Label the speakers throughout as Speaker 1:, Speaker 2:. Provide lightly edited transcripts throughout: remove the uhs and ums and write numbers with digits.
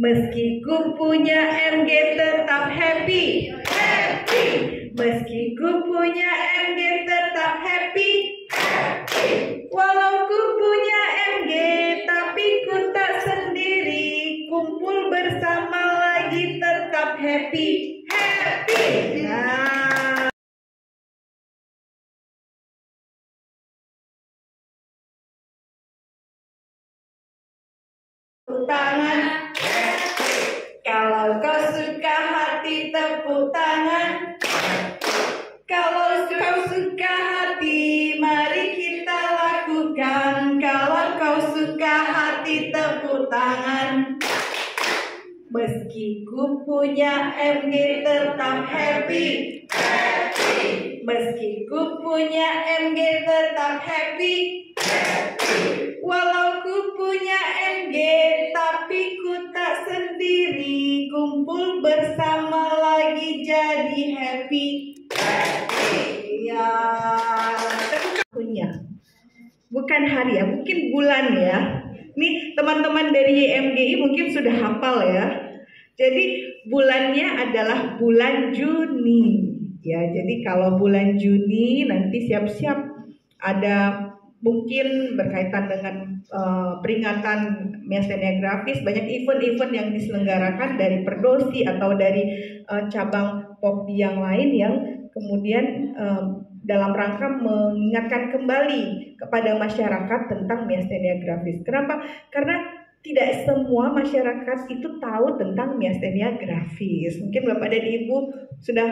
Speaker 1: Meski ku punya MG tetap happy, happy. Meski ku punya MG tetap happy, happy. Walau ku punya MG tapi ku tak sendiri. Kumpul bersama lagi tetap happy, happy. Nah. Tangan. Kalau kau suka hati tepuk tangan. Kalau kau suka hati mari kita lakukan. Kalau kau suka hati tepuk tangan. Meski ku punya MG tetap happy, happy. Meski ku punya MG tetap happy, happy. Walau ku punya MG tapi ku tak sendiri. Kumpul bersama lagi jadi happy, happy. Ya, punya. Bukan hari ya, mungkin bulan ya. Nih teman-teman dari YMGI mungkin sudah hafal ya. Jadi bulannya adalah bulan Juni. Ya, jadi kalau bulan Juni nanti siap-siap ada mungkin berkaitan dengan peringatan miastenia gravis, banyak event-event yang diselenggarakan dari Perdosi atau dari cabang POPDI yang lain yang kemudian dalam rangka mengingatkan kembali kepada masyarakat tentang miastenia gravis. Kenapa? Karena tidak semua masyarakat itu tahu tentang miastenia gravis. Mungkin Bapak dan Ibu sudah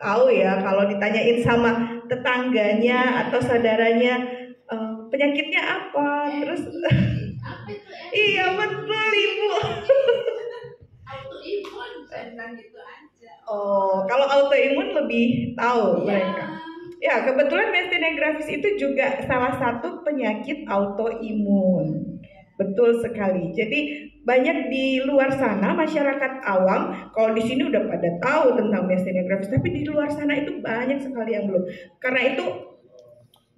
Speaker 1: tahu ya, kalau ditanyain sama tetangganya atau saudaranya penyakitnya apa, terus iya betul Ibu.
Speaker 2: Autoimun tentang gitu aja.
Speaker 1: Oh, kalau autoimun lebih tahu mereka. Ya, kebetulan miastenia gravis itu juga salah satu penyakit autoimun. Betul sekali. Jadi banyak di luar sana masyarakat awam, kalau di sini udah pada tahu tentang miastenia gravis, tapi di luar sana itu banyak sekali yang belum. Karena itu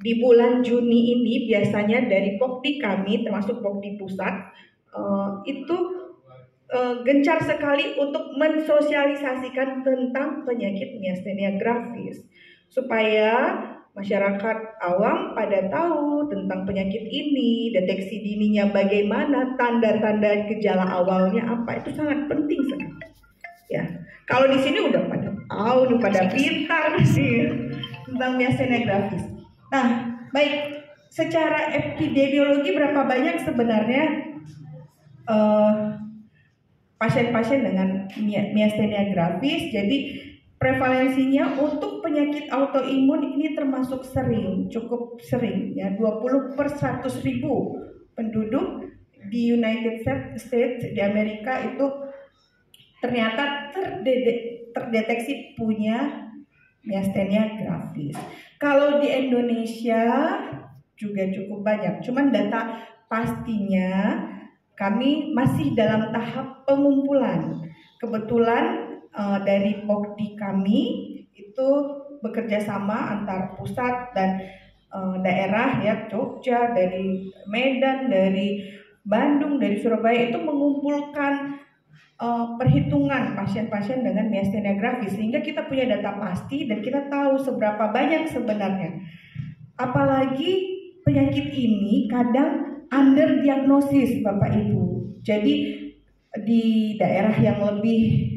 Speaker 1: di bulan Juni ini biasanya dari POPDI kami, termasuk POPDI pusat, itu gencar sekali untuk mensosialisasikan tentang penyakit miastenia gravis supaya masyarakat awam pada tahu tentang penyakit ini, deteksi dininya bagaimana, tanda-tanda gejala awalnya apa, itu sangat penting sekali. Ya, kalau di sini udah pada tahu, udah pada pintar sih tentang miastenia gravis. Nah, baik, secara epidemiologi berapa banyak sebenarnya pasien-pasien dengan miastenia gravis? Jadi prevalensinya untuk penyakit autoimun ini termasuk sering, cukup sering ya, 20/100.000 penduduk di United States, di Amerika itu ternyata terdeteksi punya miastenia gravis. Kalau di Indonesia juga cukup banyak, cuman data pastinya kami masih dalam tahap pengumpulan. Kebetulan dari POPDI kami itu bekerja sama antar pusat dan daerah ya, Jogja, dari Medan, dari Bandung, dari Surabaya, itu mengumpulkan perhitungan pasien-pasien dengan miastenia gravis sehingga kita punya data pasti dan kita tahu seberapa banyak sebenarnya. Apalagi penyakit ini kadang underdiagnosis Bapak Ibu. Jadi di daerah yang lebih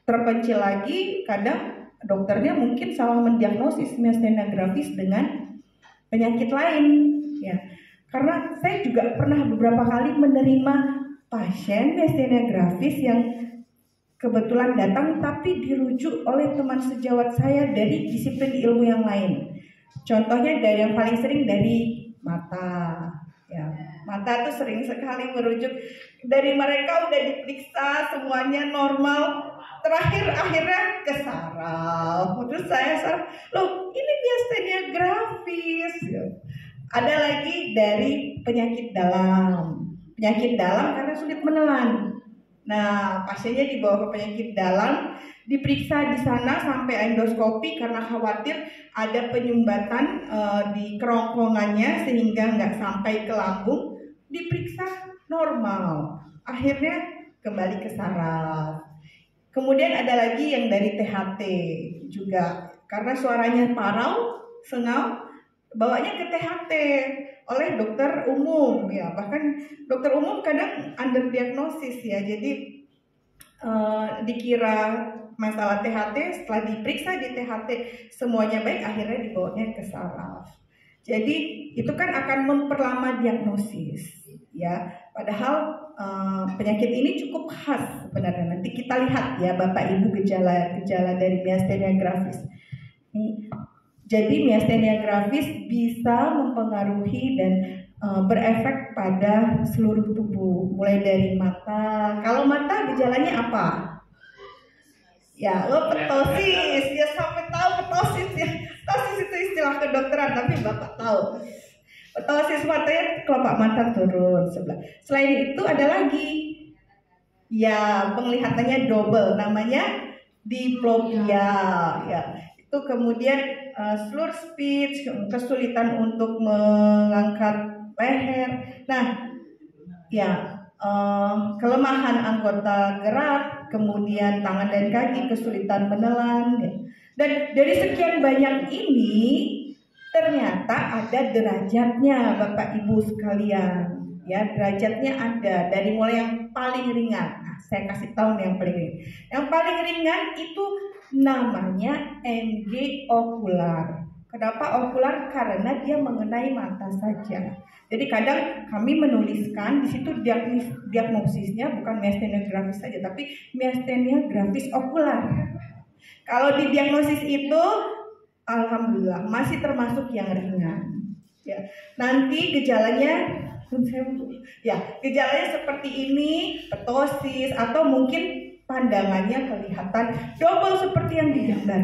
Speaker 1: terpencil lagi, kadang dokternya mungkin salah mendiagnosis miastenia gravis dengan penyakit lain ya. Karena saya juga pernah beberapa kali menerima pasien miastenia gravis yang kebetulan datang tapi dirujuk oleh teman sejawat saya dari disiplin ilmu yang lain. Contohnya dari yang paling sering dari mata ya. Mata tuh sering sekali merujuk, dari mereka udah diperiksa semuanya normal, terakhir akhirnya ke saraf. Terus saya saraf, loh ini miastenia gravis. Ada lagi dari penyakit dalam karena sulit menelan. Nah, pasiennya dibawa ke penyakit dalam, diperiksa di sana sampai endoskopi karena khawatir ada penyumbatan di kerongkongannya sehingga nggak sampai ke lambung. Diperiksa normal. Akhirnya kembali ke saraf. Kemudian ada lagi yang dari THT juga, karena suaranya parau, sengau, bawanya ke THT oleh dokter umum ya. Bahkan dokter umum kadang underdiagnosis ya. Jadi dikira masalah THT, setelah diperiksa di THT semuanya baik, akhirnya dibawanya ke saraf. Jadi itu kan akan memperlama diagnosis ya. Padahal penyakit ini cukup khas sebenarnya. Nanti kita lihat ya Bapak Ibu gejala-gejala dari miastenia gravis. Jadi miastenia gravis bisa mempengaruhi dan berefek pada seluruh tubuh, mulai dari mata. Kalau mata gejalanya apa? Ya, ptosis. Ya sampai tahu ptosis ya. Ptosis itu istilah kedokteran, tapi Bapak tahu. Ptosis matanya, kelopak mata turun sebelah. Selain itu ada lagi, ya penglihatannya double, namanya diplopia. Ya, itu kemudian slur speech, kesulitan untuk mengangkat leher. Nah, ya kelemahan anggota gerak, kemudian tangan dan kaki kesulitan menelan. Ya. Dan dari sekian banyak ini ternyata ada derajatnya Bapak Ibu sekalian. Ya, derajatnya ada dari mulai yang paling ringan. Nah, saya kasih tahu nih yang paling ringan. Yang paling ringan itu namanya MG okular. Kenapa okular? Karena dia mengenai mata saja. Jadi kadang kami menuliskan di situ diagnosisnya bukan miastenia gravis saja, tapi miastenia gravis okular. Kalau di diagnosis itu alhamdulillah masih termasuk yang ringan. Ya, nanti gejalanya gejalanya seperti ini, ptosis, atau mungkin pandangannya kelihatan double seperti yang digambar.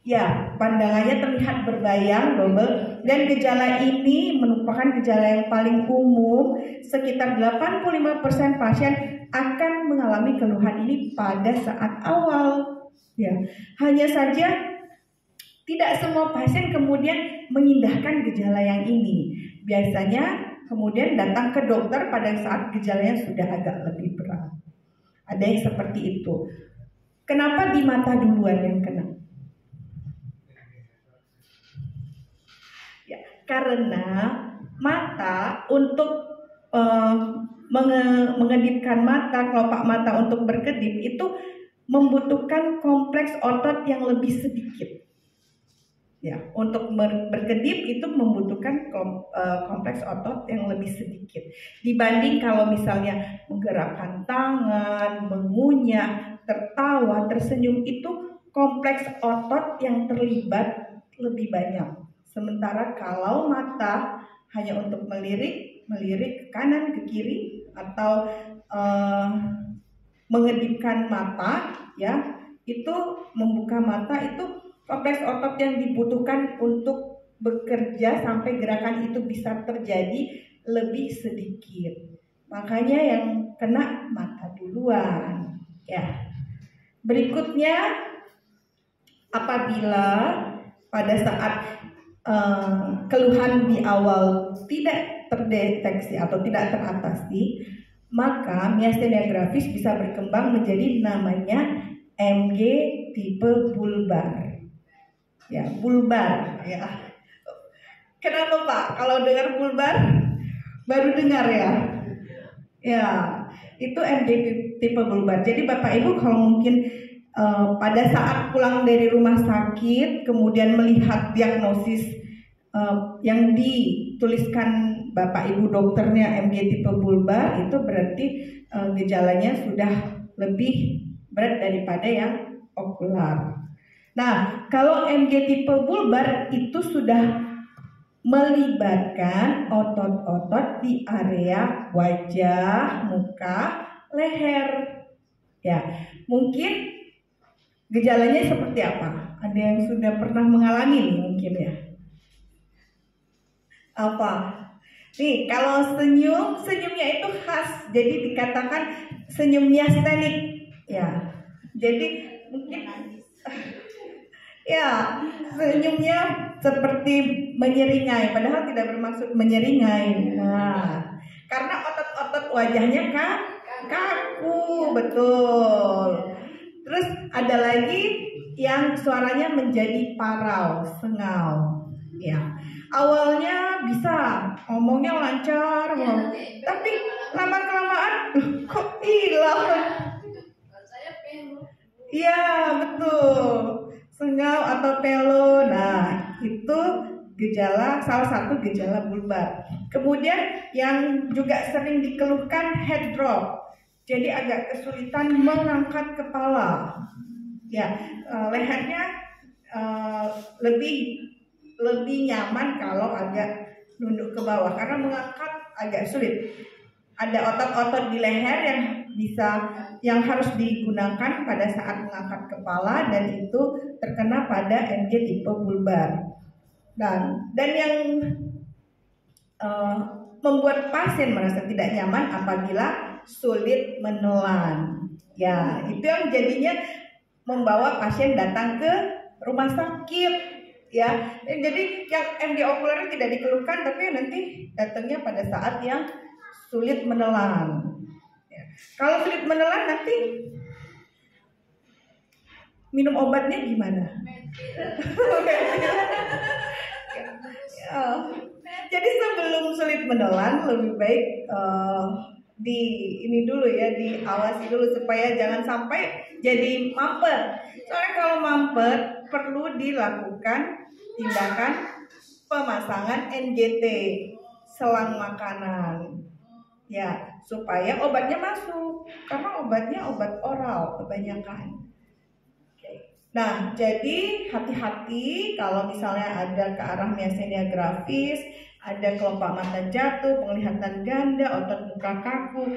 Speaker 1: Ya, pandangannya terlihat berbayang, double, dan gejala ini merupakan gejala yang paling umum. Sekitar 85% pasien akan mengalami keluhan ini pada saat awal. Ya, hanya saja tidak semua pasien kemudian mengindahkan gejala yang ini. Biasanya kemudian datang ke dokter pada saat gejalanya sudah agak lebih berat. Ada yang seperti itu. Kenapa di mata duluan yang kena? Ya, karena mata untuk mengedipkan mata, kelopak mata untuk berkedip itu membutuhkan kompleks otot yang lebih sedikit. Ya, untuk berkedip itu membutuhkan kompleks otot yang lebih sedikit dibanding kalau misalnya menggerakkan tangan, mengunyah, tertawa, tersenyum, itu kompleks otot yang terlibat lebih banyak. Sementara kalau mata hanya untuk melirik ke kanan, ke kiri, atau mengedipkan mata, ya, itu membuka mata, itu kompleks otot yang dibutuhkan untuk bekerja sampai gerakan itu bisa terjadi lebih sedikit. Makanya yang kena mata duluan. Ya. Berikutnya, apabila pada saat keluhan di awal tidak terdeteksi atau tidak teratasi, maka miastenia gravis bisa berkembang menjadi namanya MG tipe bulbar. Ya, bulbar ya. Kenapa Pak? Kalau dengar bulbar baru dengar ya? Ya, itu MG tipe bulbar. Jadi Bapak Ibu kalau mungkin pada saat pulang dari rumah sakit kemudian melihat diagnosis yang dituliskan Bapak Ibu dokternya MG tipe bulbar, itu berarti gejalanya sudah lebih berat daripada yang okular. Nah, kalau MG tipe bulbar itu sudah melibatkan otot-otot di area wajah, muka, leher. Ya, mungkin gejalanya seperti apa? Ada yang sudah pernah mengalami mungkin ya? Apa? Nih, kalau senyumnya itu khas, jadi dikatakan senyum miastenik. Ya, jadi mungkin ya, senyumnya seperti menyeringai, padahal tidak bermaksud menyeringai. Nah, Karena otot-otot wajahnya kaku, betul. Terus ada lagi yang suaranya menjadi parau, sengal. Ya, awalnya bisa ngomongnya lancar, tapi lama-kelamaan kok hilang.
Speaker 2: Saya pengen.
Speaker 1: Iya, betul. Sengal atau pelo. Nah, itu salah satu gejala bulbar. Kemudian yang juga sering dikeluhkan head drop. Jadi agak kesulitan mengangkat kepala. Ya, lehernya lebih nyaman kalau agak nunduk ke bawah karena mengangkat agak sulit. Ada otot-otot di leher yang harus digunakan pada saat mengangkat kepala dan itu terkena pada MG tipe bulbar. Dan yang membuat pasien merasa tidak nyaman apabila sulit menelan. Ya, itu yang jadinya membawa pasien datang ke rumah sakit. Ya, jadi yang MG okuler tidak dikeluhkan, tapi nanti datangnya pada saat yang sulit menelan. Ya. Kalau sulit menelan nanti minum obatnya gimana? Jadi sebelum sulit menelan lebih baik diawasi dulu supaya jangan sampai jadi mampet. Soalnya kalau mampet perlu dilakukan tindakan pemasangan NGT selang makanan. Ya, supaya obatnya masuk karena obatnya obat oral kebanyakan. Nah, jadi hati-hati kalau misalnya ada ke arah miastenia gravis, ada kelopak mata jatuh, penglihatan ganda, otot muka kaku.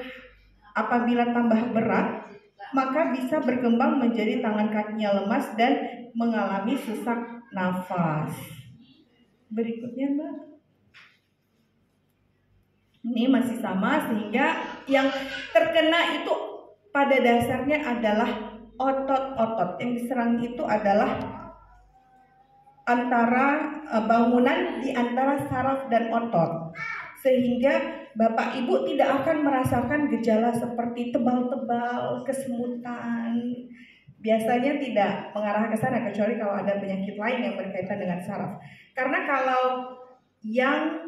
Speaker 1: Apabila tambah berat, maka bisa berkembang menjadi tangan kakinya lemas dan mengalami sesak nafas. Berikutnya, Mbak. Ini masih sama sehingga yang terkena itu pada dasarnya adalah otot-otot. Yang diserang itu adalah antara bangunan di antara saraf dan otot, sehingga Bapak Ibu tidak akan merasakan gejala seperti tebal-tebal, kesemutan. Biasanya tidak mengarah ke sana kecuali kalau ada penyakit lain yang berkaitan dengan saraf. Karena kalau yang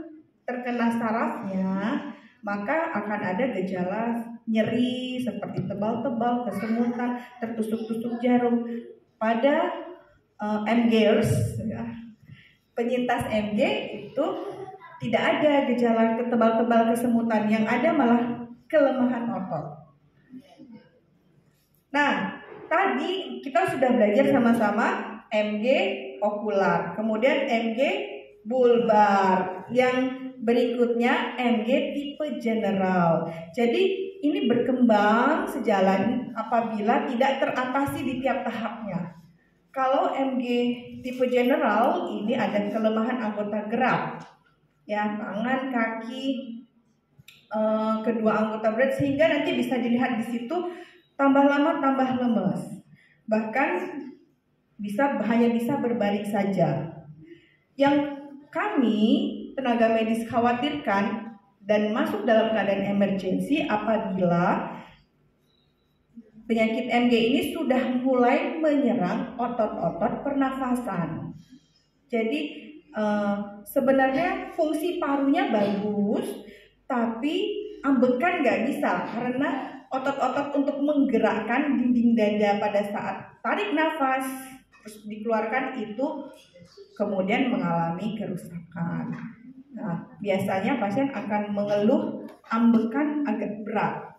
Speaker 1: terkena sarafnya, maka akan ada gejala nyeri seperti tebal-tebal, kesemutan, tertusuk-tusuk jarum. Pada MGers, ya, penyintas MG itu tidak ada gejala tebal-tebal kesemutan, yang ada malah kelemahan otot. Nah, tadi kita sudah belajar sama-sama MG okular, kemudian MG bulbar, yang berikutnya MG tipe general. Jadi ini berkembang sejalan apabila tidak teratasi di tiap tahapnya. Kalau MG tipe general ini ada kelemahan anggota gerak, ya, tangan, kaki, kedua anggota berat, sehingga nanti bisa dilihat di situ tambah lama tambah lemes, bahkan hanya bisa berbaring saja. Yang kami tenaga medis khawatirkan dan masuk dalam keadaan emergensi apabila penyakit MG ini sudah mulai menyerang otot-otot pernafasan. Jadi sebenarnya fungsi parunya bagus, tapi ambekan nggak bisa karena otot-otot untuk menggerakkan dinding dada pada saat tarik nafas terus dikeluarkan itu kemudian mengalami kerusakan. Nah, biasanya pasien akan mengeluh ambekan agak berat.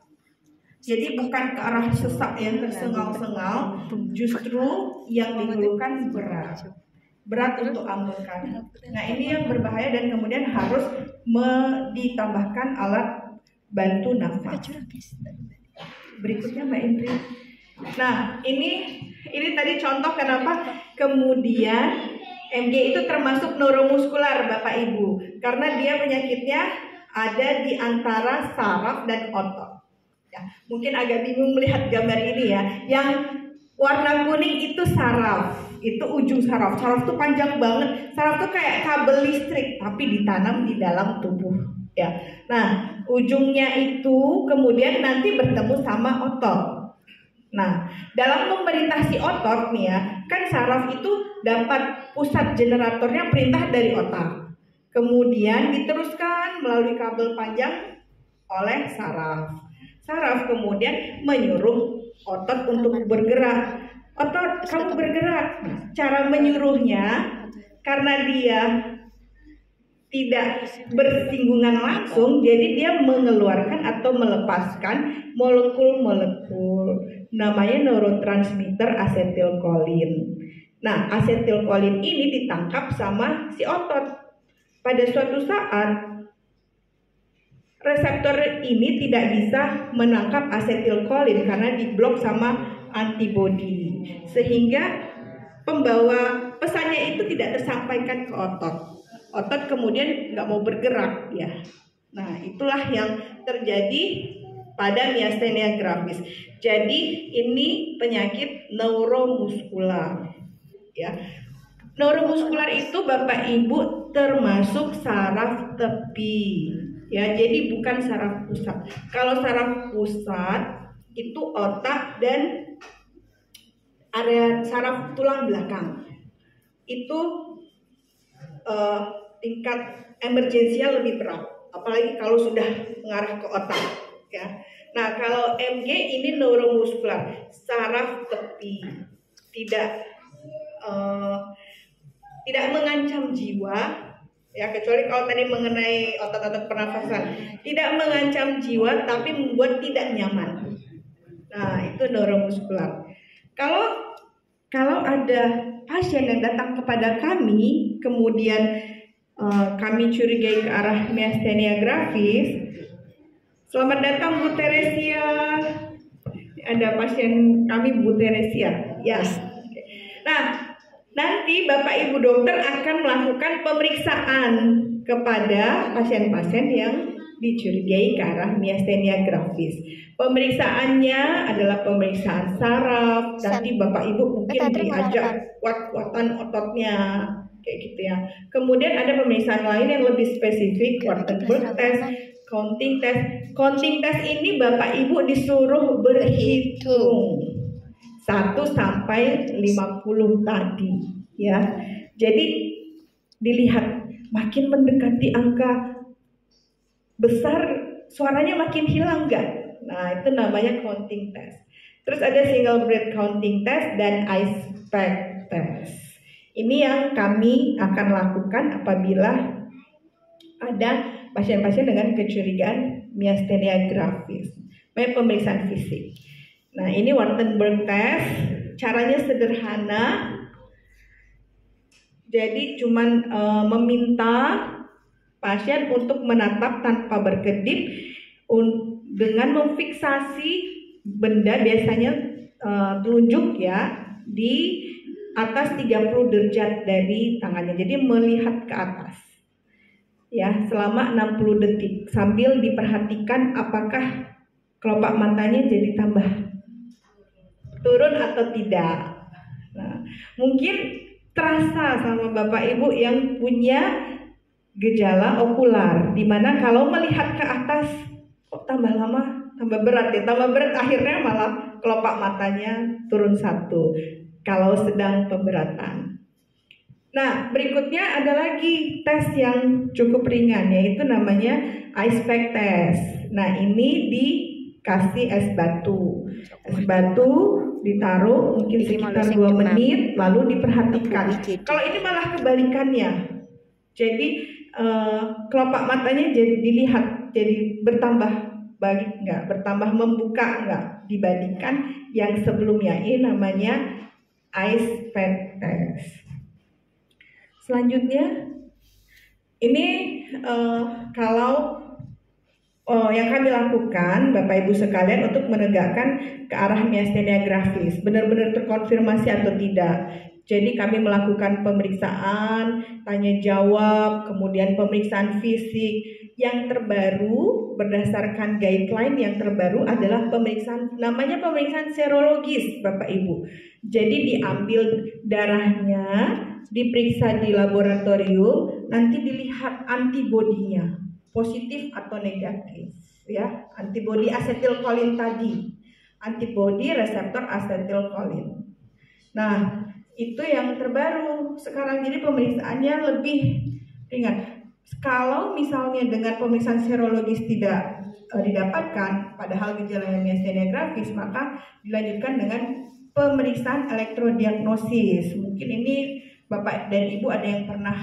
Speaker 1: Jadi bukan ke arah sesak yang tersengal-sengal, justru yang dikeluhkan berat untuk ambekan. Nah, ini yang berbahaya dan kemudian harus ditambahkan alat bantu nafas. Berikutnya Mbak Indri. Nah, ini tadi contoh kenapa kemudian MG itu termasuk neuromuskular Bapak Ibu, karena dia penyakitnya ada di antara saraf dan otot. Ya, mungkin agak bingung melihat gambar ini ya. Yang warna kuning itu saraf, itu ujung saraf. Saraf tuh panjang banget. Saraf tuh kayak kabel listrik tapi ditanam di dalam tubuh. Ya. Nah, ujungnya itu kemudian nanti bertemu sama otot. Nah, dalam memerintah si otot nih ya, kan saraf itu dapat pusat generatornya perintah dari otak. Kemudian diteruskan melalui kabel panjang oleh saraf. Saraf kemudian menyuruh otot untuk bergerak. Otot, kamu bergerak. Cara menyuruhnya karena dia tidak bersinggungan langsung, jadi dia mengeluarkan atau melepaskan molekul-molekul, namanya neurotransmitter asetilkolin. Nah, asetilkolin ini ditangkap sama si otot. Pada suatu saat reseptor ini tidak bisa menangkap asetilkolin karena diblok sama antibodi, sehingga pembawa pesannya itu tidak tersampaikan ke otot. Otot kemudian nggak mau bergerak ya. Nah, itulah yang terjadi pada miastenia gravis. Jadi ini penyakit neuromuskular ya. Neuromuskular itu Bapak Ibu termasuk saraf tepi ya. Jadi bukan saraf pusat. Kalau saraf pusat itu otak dan area saraf tulang belakang. Itu tingkat emergensinya lebih berat, apalagi kalau sudah mengarah ke otak ya. Nah, kalau MG ini neuromuskular, saraf tepi, tidak mengancam jiwa ya, kecuali kalau tadi mengenai otot-otot pernafasan, tidak mengancam jiwa tapi membuat tidak nyaman. Nah, itu neuromuskular. Kalau ada pasien yang datang kepada kami, kemudian kami curigai ke arah miastenia gravis, selamat datang Bu Teresia. Ada pasien kami Bu Teresia. Ya. Nah, nanti Bapak Ibu dokter akan melakukan pemeriksaan kepada pasien-pasien yang dicurigai ke arah miastenia gravis. Pemeriksaannya adalah pemeriksaan saraf. Nanti Bapak Ibu mungkin diajak kuat-kuatan ototnya kayak gitu ya. Kemudian ada pemeriksaan lain yang lebih spesifik, Wartenberg test, counting test. Counting test ini Bapak Ibu disuruh berhitung 1 sampai 50 tadi ya. Jadi dilihat makin mendekati angka besar, suaranya makin hilang enggak? Nah, itu namanya counting test. Terus ada single breath counting test dan ice-pack test. Ini yang kami akan lakukan apabila ada pasien-pasien dengan kecurigaan miastenia gravis. Pemeriksaan fisik. Nah, ini Wartenberg test. Caranya sederhana. Jadi cuman meminta pasien untuk menatap tanpa berkedip dengan memfiksasi benda, biasanya telunjuk ya, di atas 30 derajat dari tangannya. Jadi melihat ke atas ya selama 60 detik sambil diperhatikan apakah kelopak matanya jadi tambah turun atau tidak. Nah, mungkin terasa sama Bapak Ibu yang punya gejala okular, dimana kalau melihat ke atas kok tambah lama, tambah berat ya, tambah berat akhirnya malah kelopak matanya turun 1 kalau sedang pemberatan. Nah, berikutnya ada lagi tes yang cukup ringan, yaitu namanya ice-pack test. Nah, ini dikasih es batu. Es batu ditaruh mungkin sekitar 2 menit, lalu diperhatikan. Kalau ini malah kebalikannya. Jadi kelopak matanya jadi dilihat, jadi bertambah balik enggak, bertambah membuka enggak dibandingkan yang sebelumnya. Ini namanya ice-pack test. Selanjutnya ini kalau yang kami lakukan Bapak Ibu sekalian untuk menegakkan ke arah miastenia gravis, benar-benar terkonfirmasi atau tidak. Jadi kami melakukan pemeriksaan, tanya jawab, kemudian pemeriksaan fisik. Yang terbaru berdasarkan guideline yang terbaru adalah pemeriksaan, namanya pemeriksaan serologis Bapak Ibu. Jadi diambil darahnya, diperiksa di laboratorium, nanti dilihat antibodinya positif atau negatif. ya, antibodi asetilkolin tadi, antibodi reseptor asetilkolin. Nah, itu yang terbaru sekarang, jadi pemeriksaannya lebih ringan. Kalau misalnya dengan pemeriksaan serologis tidak didapatkan, padahal gejalanya miastenia gravis, maka dilanjutkan dengan pemeriksaan elektrodiagnosis. Mungkin ini Bapak dan Ibu ada yang pernah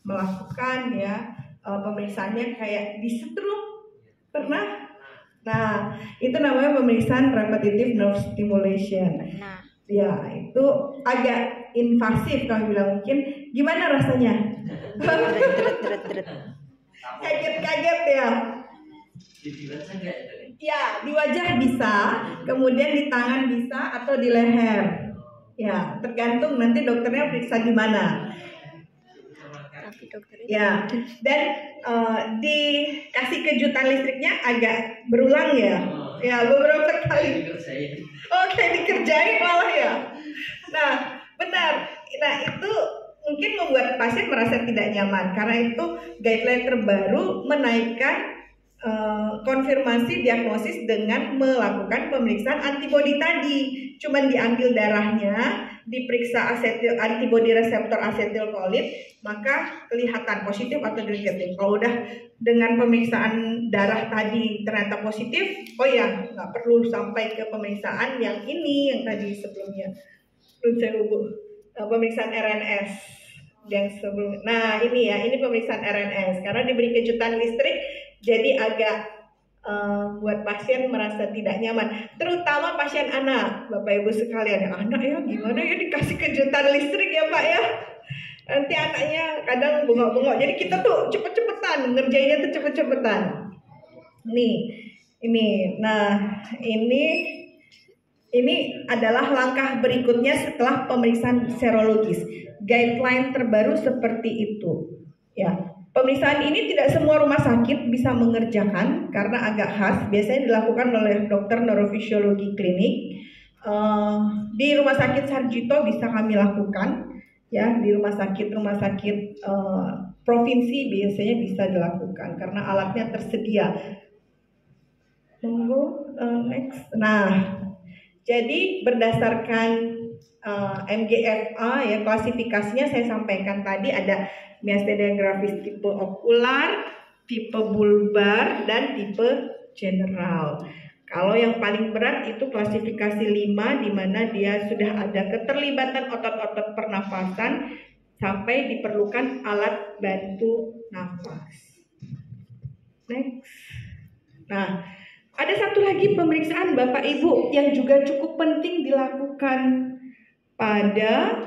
Speaker 1: melakukan ya, pemeriksaannya kayak disetrum, pernah? Nah, itu namanya pemeriksaan repetitive nerve stimulation. Ya, itu agak invasif kami bilang, mungkin gimana rasanya? Kaget-kaget ya. Ya, di wajah bisa, kemudian di tangan bisa, atau di leher. Ya, tergantung nanti dokternya periksa di mana. Ya, dan dikasih kejutan listriknya agak berulang ya. Ya, beberapa kali. Oke, dikerjain malah ya. Nah, benar. Nah, itu mungkin membuat pasien merasa tidak nyaman karena itu guideline terbaru menaikkan konfirmasi diagnosis dengan melakukan pemeriksaan antibodi tadi. Cuman diambil darahnya, diperiksa antibodi reseptor asetilkolin, maka kelihatan positif atau negatif. Kalau udah dengan pemeriksaan darah tadi ternyata positif, oh ya nggak perlu sampai ke pemeriksaan yang ini yang tadi sebelumnya. Pemeriksaan RNS yang sebelum. Nah ini ya, ini pemeriksaan RNS karena diberi kejutan listrik. Jadi agak buat pasien merasa tidak nyaman, terutama pasien anak, Bapak Ibu sekalian. Anak ya gimana ya dikasih kejutan listrik ya Pak ya. Nanti anaknya kadang bengok-bengok. Jadi kita tuh cepet-cepetan ngerjainnya tuh cepet-cepetan. Ini. Nah ini adalah langkah berikutnya setelah pemeriksaan serologis. Guideline terbaru seperti itu. Ya. Pemeriksaan ini tidak semua rumah sakit bisa mengerjakan karena agak khas. Biasanya dilakukan oleh dokter neurofisiologi klinik. Di rumah sakit Sarjito bisa kami lakukan, ya di rumah sakit provinsi biasanya bisa dilakukan karena alatnya tersedia. Tunggu next. Nah, jadi berdasarkan MGFA ya klasifikasinya saya sampaikan tadi ada miastenia gravis tipe okular, tipe bulbar, dan tipe general. Kalau yang paling berat itu klasifikasi 5 di mana dia sudah ada keterlibatan otot-otot pernafasan sampai diperlukan alat bantu nafas. Next. Nah, ada satu lagi pemeriksaan Bapak Ibu yang juga cukup penting dilakukan pada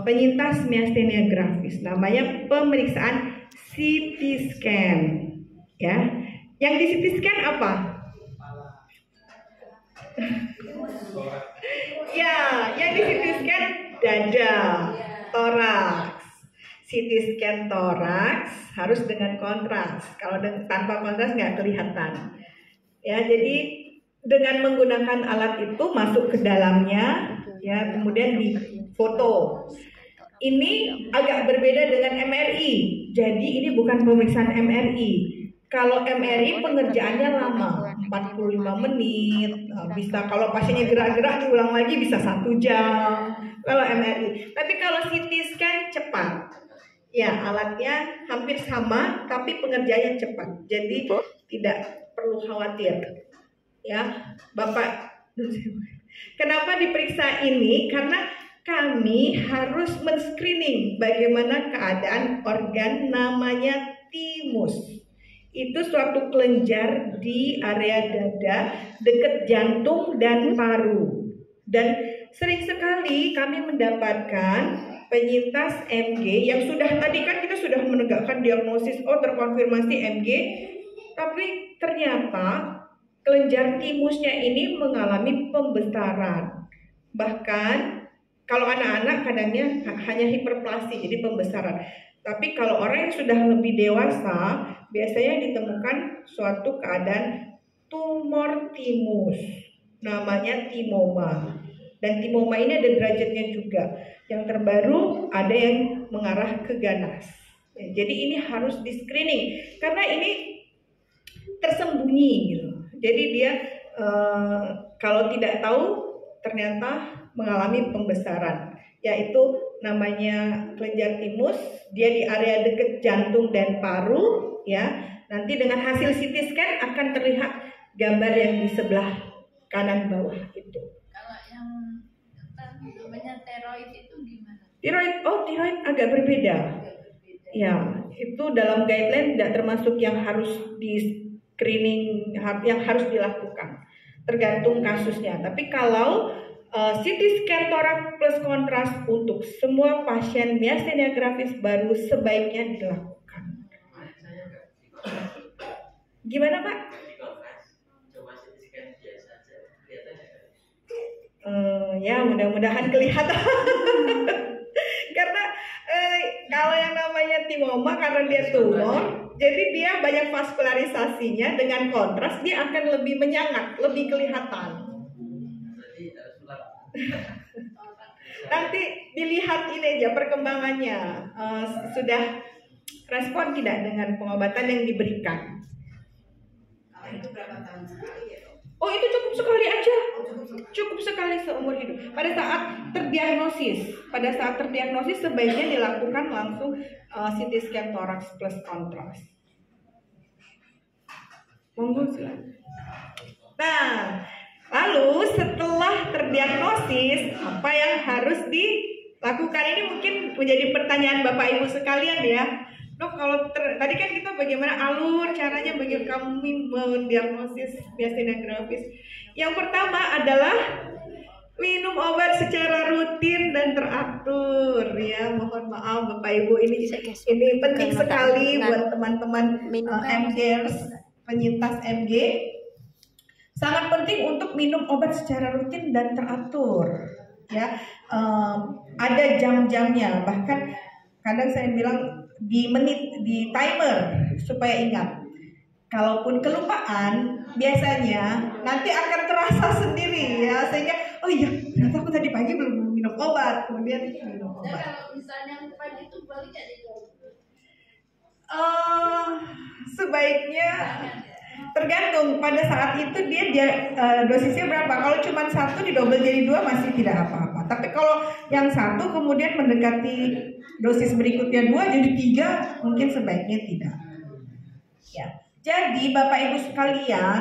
Speaker 1: penyintas miastenia gravis, namanya pemeriksaan CT scan. Ya, yang di CT scan apa? Ya, yang di CT scan dada, toraks. CT scan toraks harus dengan kontras. Kalau tanpa kontras nggak kelihatan. Ya, jadi dengan menggunakan alat itu masuk ke dalamnya, ya kemudian difoto. Ini agak berbeda dengan MRI. Jadi ini bukan pemeriksaan MRI. Kalau MRI pengerjaannya lama, 45 menit. Bisa kalau pasiennya gerak-gerak diulang lagi bisa 1 jam. Kalau MRI. Tapi kalau CT scan cepat. Ya, alatnya hampir sama tapi pengerjaannya cepat. Jadi tidak perlu khawatir. Ya, Bapak. Kenapa diperiksa ini? Karena kami harus men-screening bagaimana keadaan organ namanya timus. Itu suatu kelenjar di area dada, dekat jantung dan paru. Dan sering sekali kami mendapatkan penyintas MG yang sudah tadi kan kita sudah menegakkan diagnosis, oh terkonfirmasi MG, tapi ternyata kelenjar timusnya ini mengalami pembesaran. Bahkan kalau anak-anak kadangnya hanya hiperplasi, jadi pembesaran. Tapi kalau orang yang sudah lebih dewasa, biasanya ditemukan suatu keadaan tumor timus, namanya timoma. Dan timoma ini ada derajatnya juga. Yang terbaru ada yang mengarah ke ganas. Jadi ini harus di screening karena ini tersembunyi gitu. Jadi dia kalau tidak tahu ternyata mengalami pembesaran, yaitu namanya kelenjar timus. Dia di area dekat jantung dan paru, ya. Nanti dengan hasil CT scan akan terlihat gambar yang di sebelah kanan bawah itu.
Speaker 2: Kalau yang namanya tiroid itu gimana?
Speaker 1: Tiroid agak berbeda. Ya, itu dalam guideline tidak termasuk yang harus di screening, yang harus dilakukan. Tergantung kasusnya. Tapi kalau CT scan toraks plus kontras untuk semua pasien myasthenia gravis baru sebaiknya dilakukan. Gimana Pak? Ya mudah-mudahan kelihatan. Karena kalau yang namanya timoma karena dia tumor, jadi dia banyak vaskularisasinya, dengan kontras dia akan lebih menyangat, lebih kelihatan. Nanti dilihat ini aja perkembangannya, sudah respon tidak dengan pengobatan yang diberikan.
Speaker 3: Itu berapa tahun sekali ya?
Speaker 1: Oh itu cukup sekali aja, cukup sekali seumur hidup. Pada saat terdiagnosis sebaiknya dilakukan langsung CT scan toraks plus kontras. Monggo silakan. Nah, lalu setelah terdiagnosis apa yang harus dilakukan, ini mungkin menjadi pertanyaan Bapak Ibu sekalian ya. Dok, kalau tadi kan kita bagaimana alur caranya bagi kami mendiagnosis myasthenia gravis. Yang pertama adalah minum obat secara rutin dan teratur ya. Mohon maaf Bapak Ibu, ini penting sekali buat teman-teman MGers, penyintas MG. Sangat penting untuk minum obat secara rutin dan teratur ya. Ada jam-jamnya, bahkan kadang saya bilang di menit, di timer supaya ingat. Kalaupun kelupaan, biasanya nanti akan terasa sendiri ya, sehingga oh iya ternyata aku tadi pagi belum minum obat, kemudian minum
Speaker 2: Dan
Speaker 1: obat.
Speaker 2: kalau misalnya pagi itu balik aja
Speaker 1: Sebaiknya tergantung pada saat itu dia dosisnya berapa. Kalau cuma 1 didobel jadi 2 masih tidak apa-apa. Tapi kalau yang 1 kemudian mendekati dosis berikutnya 2 jadi 3, mungkin sebaiknya tidak. Ya. Jadi Bapak Ibu sekalian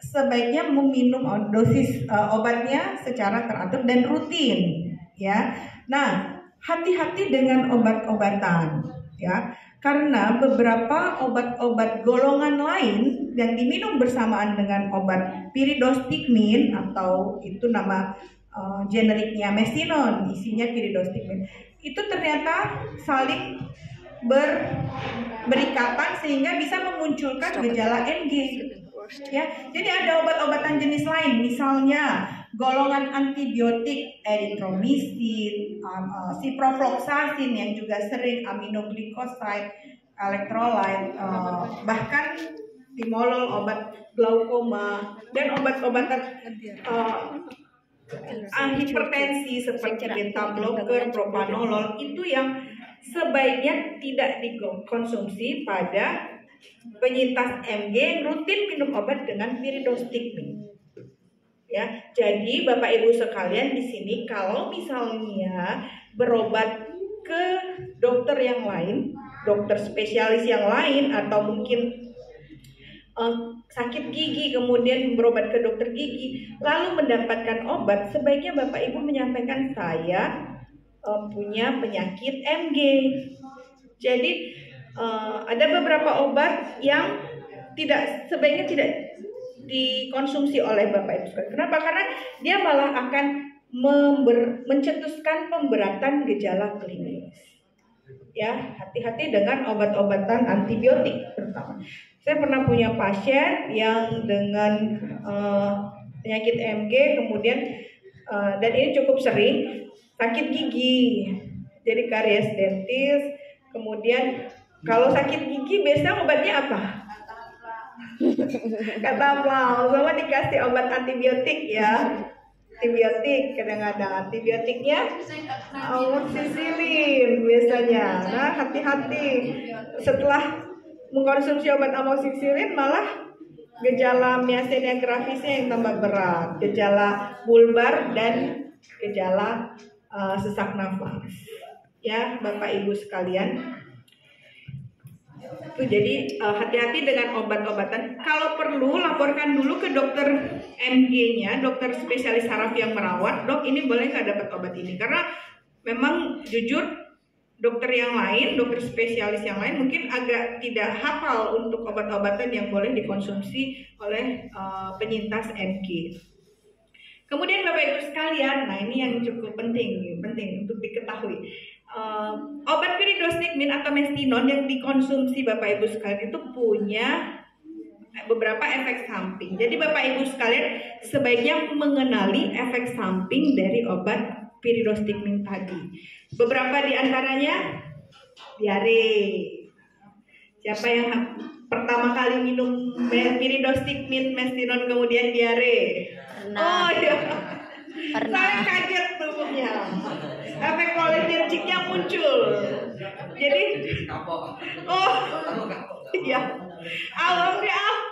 Speaker 1: sebaiknya meminum dosis obatnya secara teratur dan rutin. Ya. Nah, hati-hati dengan obat-obatan. Ya. Karena beberapa obat-obat golongan lain yang diminum bersamaan dengan obat pyridostigmin, atau itu nama generiknya mesinon, isinya pyridostigmin, itu ternyata saling berikatan sehingga bisa memunculkan gejala MG. Ya, jadi ada obat-obatan jenis lain, misalnya golongan antibiotik erythromycin, ciprofloxacin yang juga sering, aminoglycoside, elektrolit, bahkan timolol obat glaukoma, dan obat-obatan hipertensi seperti beta blocker, propanolol itu yang sebaiknya tidak dikonsumsi pada penyintas MG rutin minum obat dengan pyridostigmin. Ya, jadi Bapak Ibu sekalian di sini kalau misalnya berobat ke dokter yang lain, dokter spesialis yang lain, atau mungkin sakit gigi kemudian berobat ke dokter gigi lalu mendapatkan obat, sebaiknya Bapak Ibu menyampaikan saya punya penyakit MG. Jadi ada beberapa obat yang sebaiknya tidak dikonsumsi oleh Bapak Ibu sekalian. Kenapa? Karena dia malah akan mencetuskan pemberatan gejala klinis. Ya, hati-hati dengan obat-obatan antibiotik terutama. Saya pernah punya pasien yang dengan penyakit MG kemudian dan ini cukup sering sakit gigi, jadi karies dentis. Kemudian kalau sakit gigi biasanya obatnya apa? Kataplau, sama dikasih obat antibiotik ya. Antibiotik kadang-kadang antibiotiknya amoxicillin biasanya. Nah, hati-hati. Setelah mengkonsumsi obat amoxicillin malah gejala miastenia grafisnya yang tambah berat, gejala bulbar dan gejala sesak nafas. Ya, Bapak Ibu sekalian. Tuh, jadi hati-hati dengan obat-obatan. Kalau perlu laporkan dulu ke dokter MG-nya, dokter spesialis saraf yang merawat. Dok, ini boleh nggak dapat obat ini? Karena memang jujur dokter yang lain, dokter spesialis yang lain mungkin agak tidak hafal untuk obat-obatan yang boleh dikonsumsi oleh penyintas MG. Kemudian Bapak Ibu sekalian, nah ini yang cukup penting untuk diketahui. Obat pyridostigmin atau mestinon yang dikonsumsi Bapak Ibu sekalian itu punya beberapa efek samping. Jadi Bapak Ibu sekalian sebaiknya mengenali efek samping dari obat pyridostigmin tadi. Beberapa di antaranya diare. Siapa yang pertama kali minum pyridostigmin mestinon kemudian diare? Oh ya, saya kaget tubuhnya. Efek kolinergiknya muncul. Jadi, oh, iya.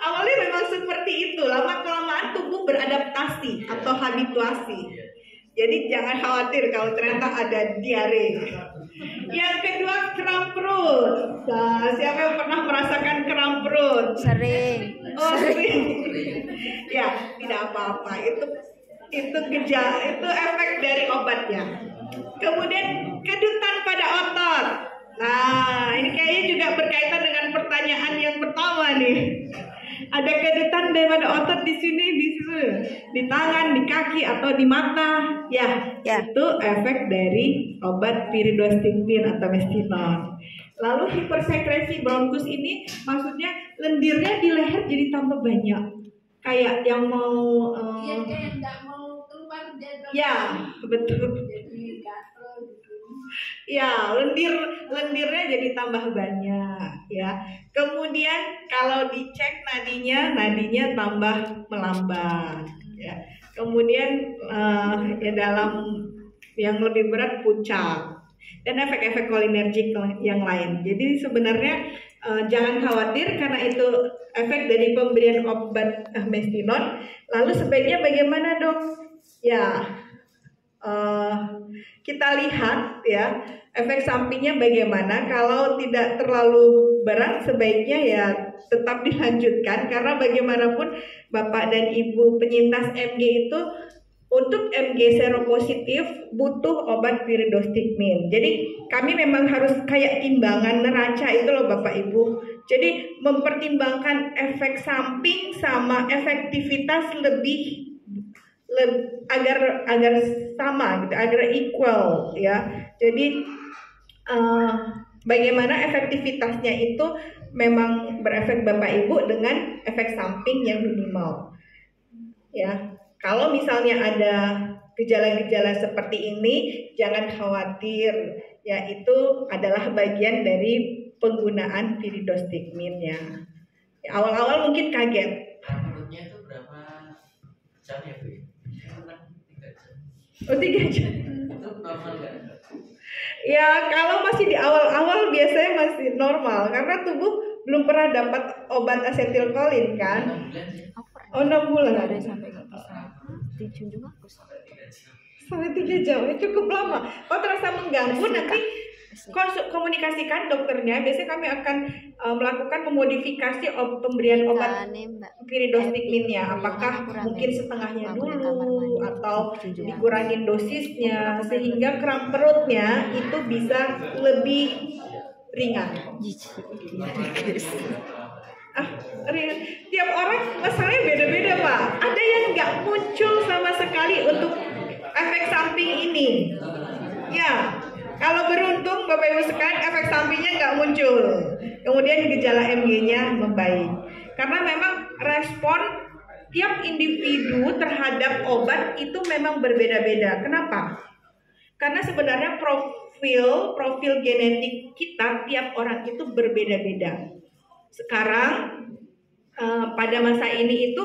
Speaker 1: Awalnya memang seperti itu. Lama kelamaan tubuh beradaptasi atau habituasi. Jadi jangan khawatir kalau ternyata ada diare. Yang kedua, kram perut. Nah, siapa yang pernah merasakan kram perut?
Speaker 2: Sering.
Speaker 1: Oh, sering. Ya, tidak apa-apa. Itu gejala, itu efek dari obatnya. Kemudian kedutan pada otot. Nah, ini kayaknya juga berkaitan dengan pertanyaan yang pertama nih. Ada kedutan daripada otot di sini, di situ, di tangan, di kaki atau di mata. Ya. Itu efek dari obat pyridostigmin atau mestinon. Lalu hipersekresi bronkus ini maksudnya lendirnya di leher jadi tambah banyak. Kayak yang mau
Speaker 2: Iya, kayak nggak mau keluar dari.
Speaker 1: Ya, betul.
Speaker 2: Jadi gatel gitu.
Speaker 1: Ya, lendirnya jadi tambah banyak ya. Kemudian kalau dicek nadinya tambah melambat ya. Kemudian ya dalam yang lebih berat puncak dan efek-efek kolinergik yang lain. Jadi sebenarnya jangan khawatir karena itu efek dari pemberian obat mestinon. Lalu sebaiknya bagaimana, Dok? Ya, kita lihat ya efek sampingnya bagaimana. Kalau tidak terlalu berat sebaiknya ya tetap dilanjutkan karena bagaimanapun Bapak dan Ibu penyintas MG itu untuk MG seropositif butuh obat pyridostigmin. Jadi kami memang harus kayak timbangan neraca itu loh Bapak Ibu. Jadi mempertimbangkan efek samping sama efektivitas agar sama gitu, agar equal ya. Jadi bagaimana efektivitasnya itu memang berefek Bapak Ibu dengan efek samping yang minimal. Ya, kalau misalnya ada gejala-gejala seperti ini, jangan khawatir. Ya, itu adalah bagian dari penggunaan pyridostigminnya. Ya, awal-awal mungkin kaget.
Speaker 4: Menurutnya itu berapa jam ya, Bu?
Speaker 1: 3 jam.
Speaker 4: Itu normal nggak?
Speaker 1: Ya kalau masih di awal-awal biasanya masih normal karena tubuh belum pernah dapat obat asetilkolin kan. Oh 6 bulan. Sampai 3 jam, cukup lama. Kalau terasa mengganggu nanti komunikasikan dokternya. Biasanya kami akan melakukan memodifikasi pemberian obat pyridostigminnya. Apakah mungkin setengahnya dulu atau dikurangin dosisnya sehingga kram perutnya itu bisa lebih ringan. Tiap orang masalahnya beda-beda Pak. Ada yang nggak muncul sama sekali untuk efek samping ini. Ya, kalau beruntung Bapak Ibu sekalian efek sampingnya nggak muncul. Kemudian gejala MG-nya membaik. Karena memang respon tiap individu terhadap obat itu memang berbeda-beda. Kenapa? Karena sebenarnya profil genetik kita tiap orang itu berbeda-beda. Sekarang pada masa ini itu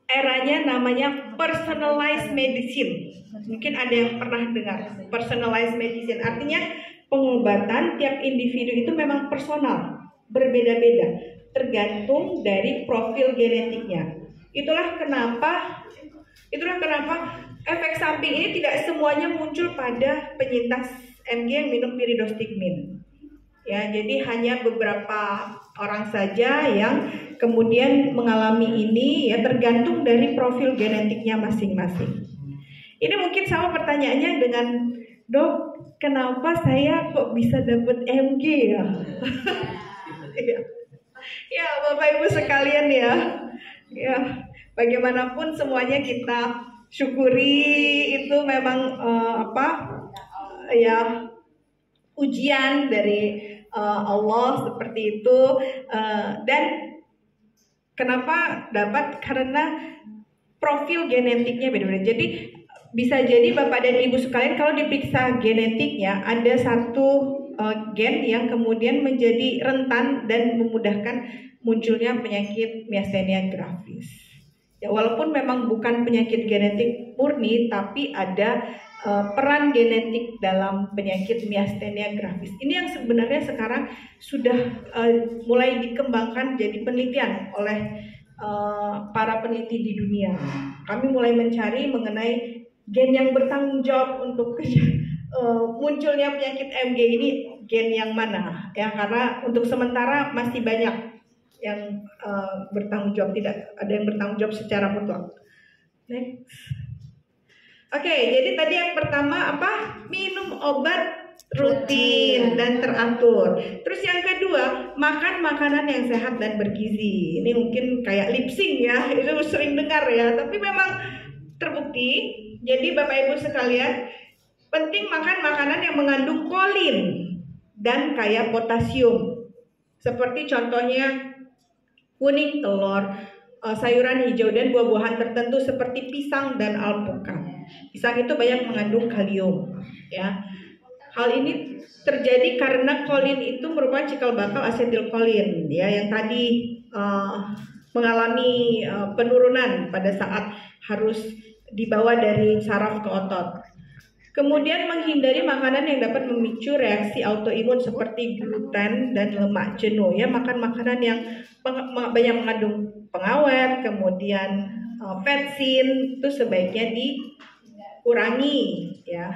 Speaker 1: eranya namanya personalized medicine. Mungkin ada yang pernah dengar personalized medicine. Artinya pengobatan tiap individu itu memang personal, berbeda-beda. tergantung dari profil genetiknya. Itulah kenapa efek samping ini tidak semuanya muncul pada penyintas MG yang minum piridostigmin. Ya, jadi hanya beberapa orang saja yang kemudian mengalami ini, ya tergantung dari profil genetiknya masing-masing. Ini mungkin sama pertanyaannya dengan, dok, kenapa saya kok bisa dapat MG ya? Ya, Bapak Ibu sekalian ya, bagaimanapun semuanya kita syukuri, itu memang ujian dari Allah seperti itu. Dan kenapa dapat? Karena profil genetiknya beda-beda. Jadi bisa jadi Bapak dan Ibu sekalian kalau diperiksa genetiknya ada satu gen yang kemudian menjadi rentan dan memudahkan munculnya penyakit miastenia gravis. Ya, walaupun memang bukan penyakit genetik murni, tapi ada peran genetik dalam penyakit miastenia gravis. Ini yang sebenarnya sekarang sudah mulai dikembangkan jadi penelitian oleh para peneliti di dunia. Kami mulai mencari mengenai gen yang bertanggung jawab untuk munculnya penyakit MG ini, gen yang mana ya, karena untuk sementara masih banyak yang bertanggung jawab, tidak ada yang bertanggung jawab secara mutlak. Next. Oke, jadi tadi yang pertama apa? Minum obat rutin dan teratur. Terus yang kedua, makan makanan yang sehat dan bergizi. Ini mungkin kayak lip sync ya, itu sering dengar ya, tapi memang terbukti. Jadi Bapak Ibu sekalian, penting makan makanan yang mengandung kolin dan kaya potasium. Seperti contohnya kuning, telur, sayuran hijau dan buah-buahan tertentu seperti pisang dan alpukat. Pisang itu banyak mengandung kalium, ya. Hal ini terjadi karena kolin itu merupakan cikal bakal asetilkolin, ya, yang tadi mengalami penurunan pada saat harus dibawa dari saraf ke otot. Kemudian menghindari makanan yang dapat memicu reaksi autoimun seperti gluten dan lemak jenuh, ya. Makan makanan yang banyak mengandung pengawet, kemudian vetsin itu sebaiknya dikurangi, ya.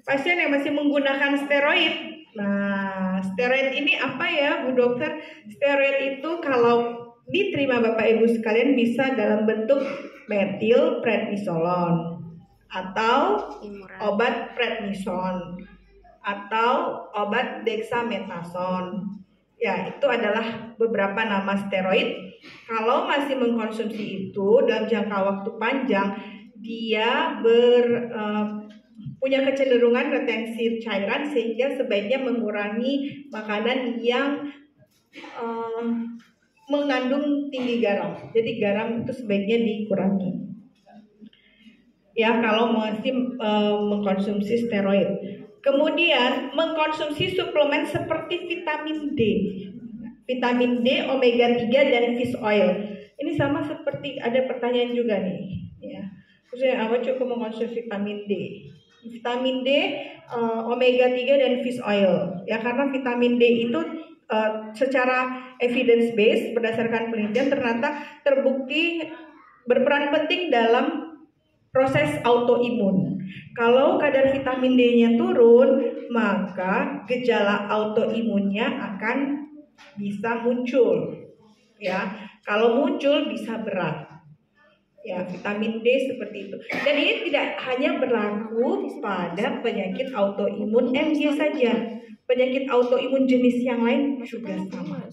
Speaker 1: Pasien yang masih menggunakan steroid. Nah, steroid ini apa ya, Bu Dokter? Steroid itu kalau diterima Bapak Ibu sekalian bisa dalam bentuk metilprednisolon atau obat prednison atau obat dexamethasone. Ya, itu adalah beberapa nama steroid. Kalau masih mengkonsumsi itu dalam jangka waktu panjang, dia punya kecenderungan retensi cairan, sehingga sebaiknya mengurangi makanan yang mengandung tinggi garam. Jadi garam itu sebaiknya dikurangi. Ya, kalau masih mengkonsumsi steroid. Kemudian mengkonsumsi suplemen seperti vitamin D. Vitamin D, omega 3 dan fish oil. Ini sama seperti ada pertanyaan juga nih, ya. Khususnya apa cukup mengkonsumsi vitamin D? Vitamin D, omega 3 dan fish oil. Ya, karena vitamin D itu secara evidence based berdasarkan penelitian ternyata terbukti berperan penting dalam proses autoimun. Kalau kadar vitamin D-nya turun, maka gejala autoimunnya akan bisa muncul. Ya, kalau muncul bisa berat. Ya, vitamin D seperti itu. Dan ini tidak hanya berlaku pada penyakit autoimun MG saja. Penyakit autoimun jenis yang lain juga sama.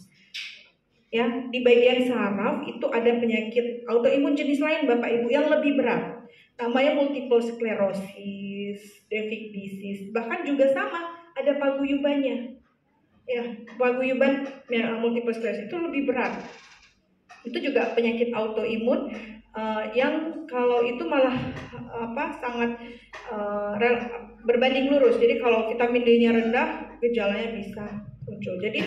Speaker 1: Ya, di bagian saraf itu ada penyakit autoimun jenis lain Bapak Ibu yang lebih berat. Namanya multiple sclerosis, Devic disease, bahkan juga sama ada paguyubannya. Ya, paguyuban multiple sclerosis itu lebih berat. Itu juga penyakit autoimun yang kalau itu malah sangat berbanding lurus. Jadi kalau vitamin D-nya rendah, gejalanya bisa muncul. Jadi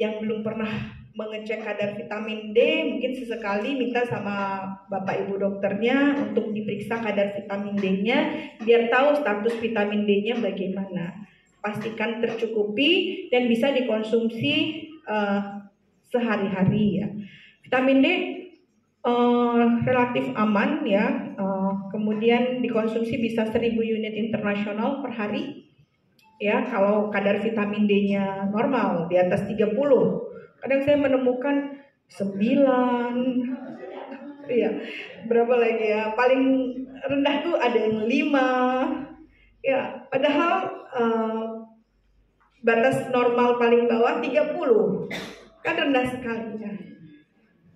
Speaker 1: yang belum pernah mengecek kadar vitamin D, mungkin sesekali minta sama Bapak Ibu dokternya untuk diperiksa kadar vitamin D-nya biar tahu status vitamin D-nya bagaimana. Pastikan tercukupi dan bisa dikonsumsi sehari-hari ya. Vitamin D relatif aman ya, kemudian dikonsumsi bisa 1000 unit internasional per hari ya, kalau kadar vitamin D-nya normal di atas 30. Kadang saya menemukan 9, ya berapa lagi ya, paling rendah tuh ada yang 5 ya, padahal batas normal paling bawah 30, kan rendah sekali ya.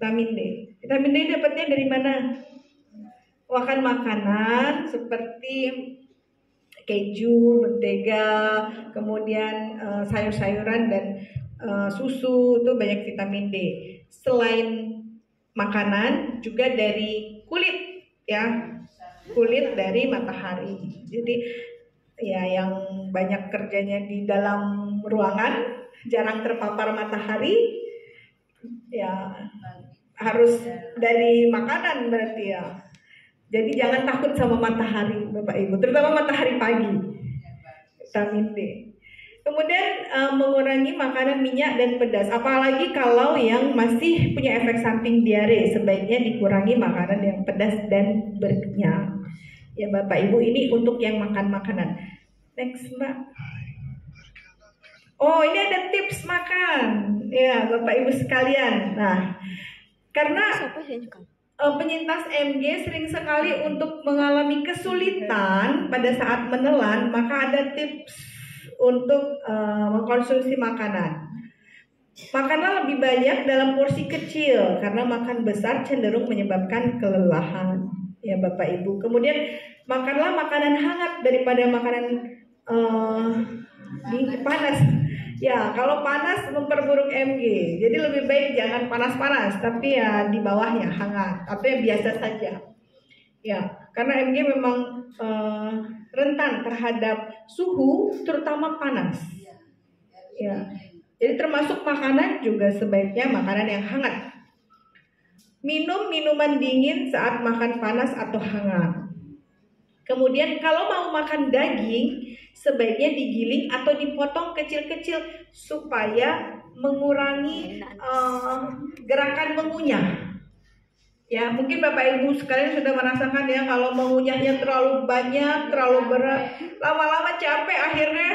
Speaker 1: Vitamin D dapatnya dari mana? Makan makanan seperti keju, mentega, kemudian sayur-sayuran dan susu, itu banyak vitamin D. Selain makanan juga dari kulit ya, kulit dari matahari. Jadi ya yang banyak kerjanya di dalam ruangan, jarang terpapar matahari ya, harus dari makanan berarti ya. Jadi jangan takut sama matahari Bapak Ibu, terutama matahari pagi. Vitamin D. Kemudian mengurangi makanan minyak dan pedas, apalagi kalau yang masih punya efek samping diare, sebaiknya dikurangi makanan yang pedas dan berminyak. Ya Bapak Ibu, ini untuk yang makan makanan. Next Mbak. Oh, ini ada tips makan. Ya Bapak Ibu sekalian. Nah, karena penyintas MG sering sekali untuk mengalami kesulitan pada saat menelan, maka ada tips untuk mengkonsumsi makanan. Makanlah lebih banyak dalam porsi kecil, karena makan besar cenderung menyebabkan kelelahan. Ya Bapak Ibu. Kemudian makanlah makanan hangat daripada makanan panas. Ya, kalau panas memperburuk MG. Jadi lebih baik jangan panas-panas, tapi ya di bawahnya hangat atau yang biasa saja. Ya, karena MG memang rentan terhadap suhu, terutama panas. Ya, jadi termasuk makanan juga sebaiknya makanan yang hangat. Minum minuman dingin saat makan panas atau hangat. Kemudian kalau mau makan daging, sebaiknya digiling atau dipotong kecil-kecil supaya mengurangi gerakan mengunyah. Ya, mungkin Bapak Ibu sekalian sudah merasakan ya, kalau mengunyahnya terlalu banyak, terlalu berat, lama-lama capek, akhirnya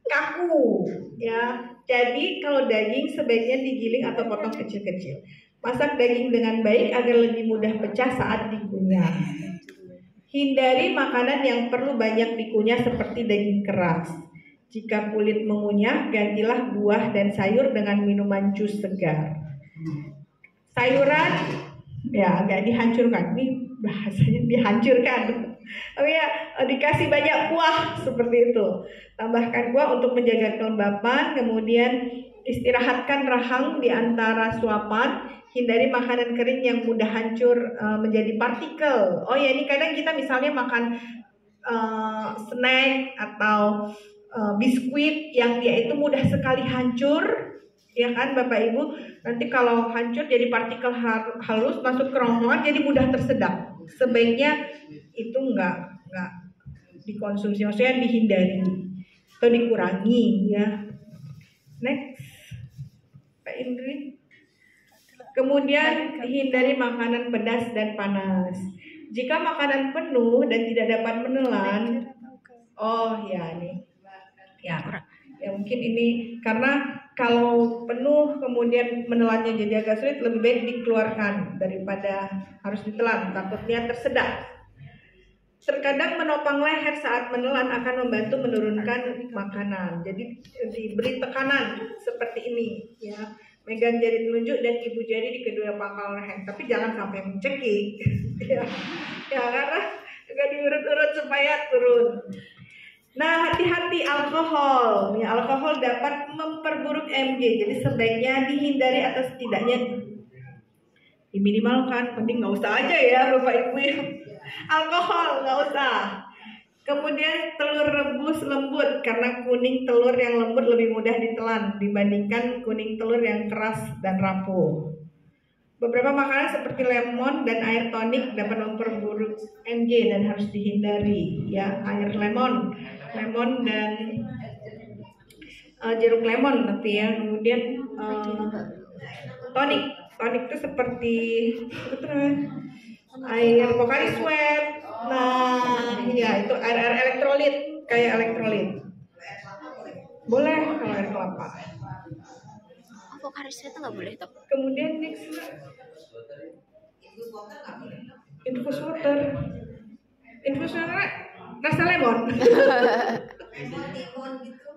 Speaker 1: kaku. Ya, jadi kalau daging sebaiknya digiling atau potong kecil-kecil. Masak daging dengan baik agar lebih mudah pecah saat dikunyah. Hindari makanan yang perlu banyak dikunyah seperti daging keras. Jika kulit mengunyah, gantilah buah dan sayur dengan minuman jus segar. Sayuran ya agak dihancurkan, ini bahasanya dihancurkan. Oh ya, dikasih banyak kuah seperti itu. Tambahkan kuah untuk menjaga kelembapan, kemudian istirahatkan rahang di antara suapan. Hindari makanan kering yang mudah hancur menjadi partikel. Oh ya, ini kadang kita misalnya makan snack atau biskuit yang dia itu mudah sekali hancur, ya kan Bapak Ibu. Nanti kalau hancur jadi partikel halus masuk ke rongga, jadi mudah tersedap. Sebaiknya itu enggak dikonsumsi, maksudnya dihindari atau dikurangi ya. Next, Pak Indri. Kemudian hindari makanan pedas dan panas. Jika makanan penuh dan tidak dapat menelan, oh ya ini, ya mungkin ini karena kalau penuh kemudian menelannya jadi agak sulit, lebih baik dikeluarkan daripada harus ditelan, takutnya tersedak. Terkadang menopang leher saat menelan akan membantu menurunkan makanan. Jadi diberi tekanan seperti ini, ya. Megang jari telunjuk dan ibu jari di kedua pangkal leher, tapi jangan sampai mencekik. Ya, karena agak diurut-urut supaya turun. Nah, hati-hati alkohol. Ya, alkohol dapat memperburuk MG. Jadi sebaiknya dihindari atau setidaknya diminimalkan. Penting nggak usah aja ya Bapak Ibu. Alkohol nggak usah. Kemudian telur rebus lembut, karena kuning telur yang lembut lebih mudah ditelan dibandingkan kuning telur yang keras dan rapuh. Beberapa makanan seperti lemon dan air tonik dapat memperburuk MG dan harus dihindari. Ya, air lemon dan jeruk lemon, tapi ya kemudian Tonik itu seperti air Pocari Sweat. Nah, ya itu air elektrolit, kayak elektrolit. Boleh kalau air kelapa.
Speaker 5: Pocari Sweat nggak boleh toh.
Speaker 1: Kemudian next infus water rasa lemon.
Speaker 3: Lemon gitu.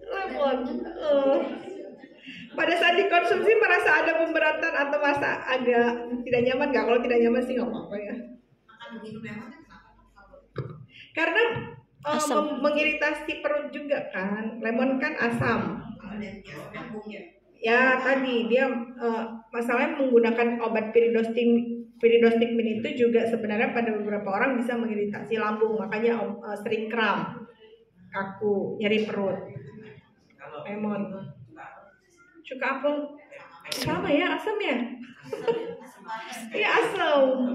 Speaker 1: Lemon. Pada saat dikonsumsi merasa ada pemberatan atau merasa agak tidak nyaman nggak? Kalau tidak nyaman sih nggak apa-apa ya.
Speaker 3: Makan minum lemon kan kenapa?
Speaker 1: Karena
Speaker 5: Asam.
Speaker 1: mengiritasi perut juga kan. Lemon kan asam.
Speaker 3: Kalau ada yang lambung ya.
Speaker 1: Ya tadi dia masalahnya menggunakan obat pyridostigmin itu juga sebenarnya pada beberapa orang bisa mengiritasi lambung, makanya sering kram, kaku, nyeri perut. Lemon, cuka apel, sama ya asam ya? Iya asam.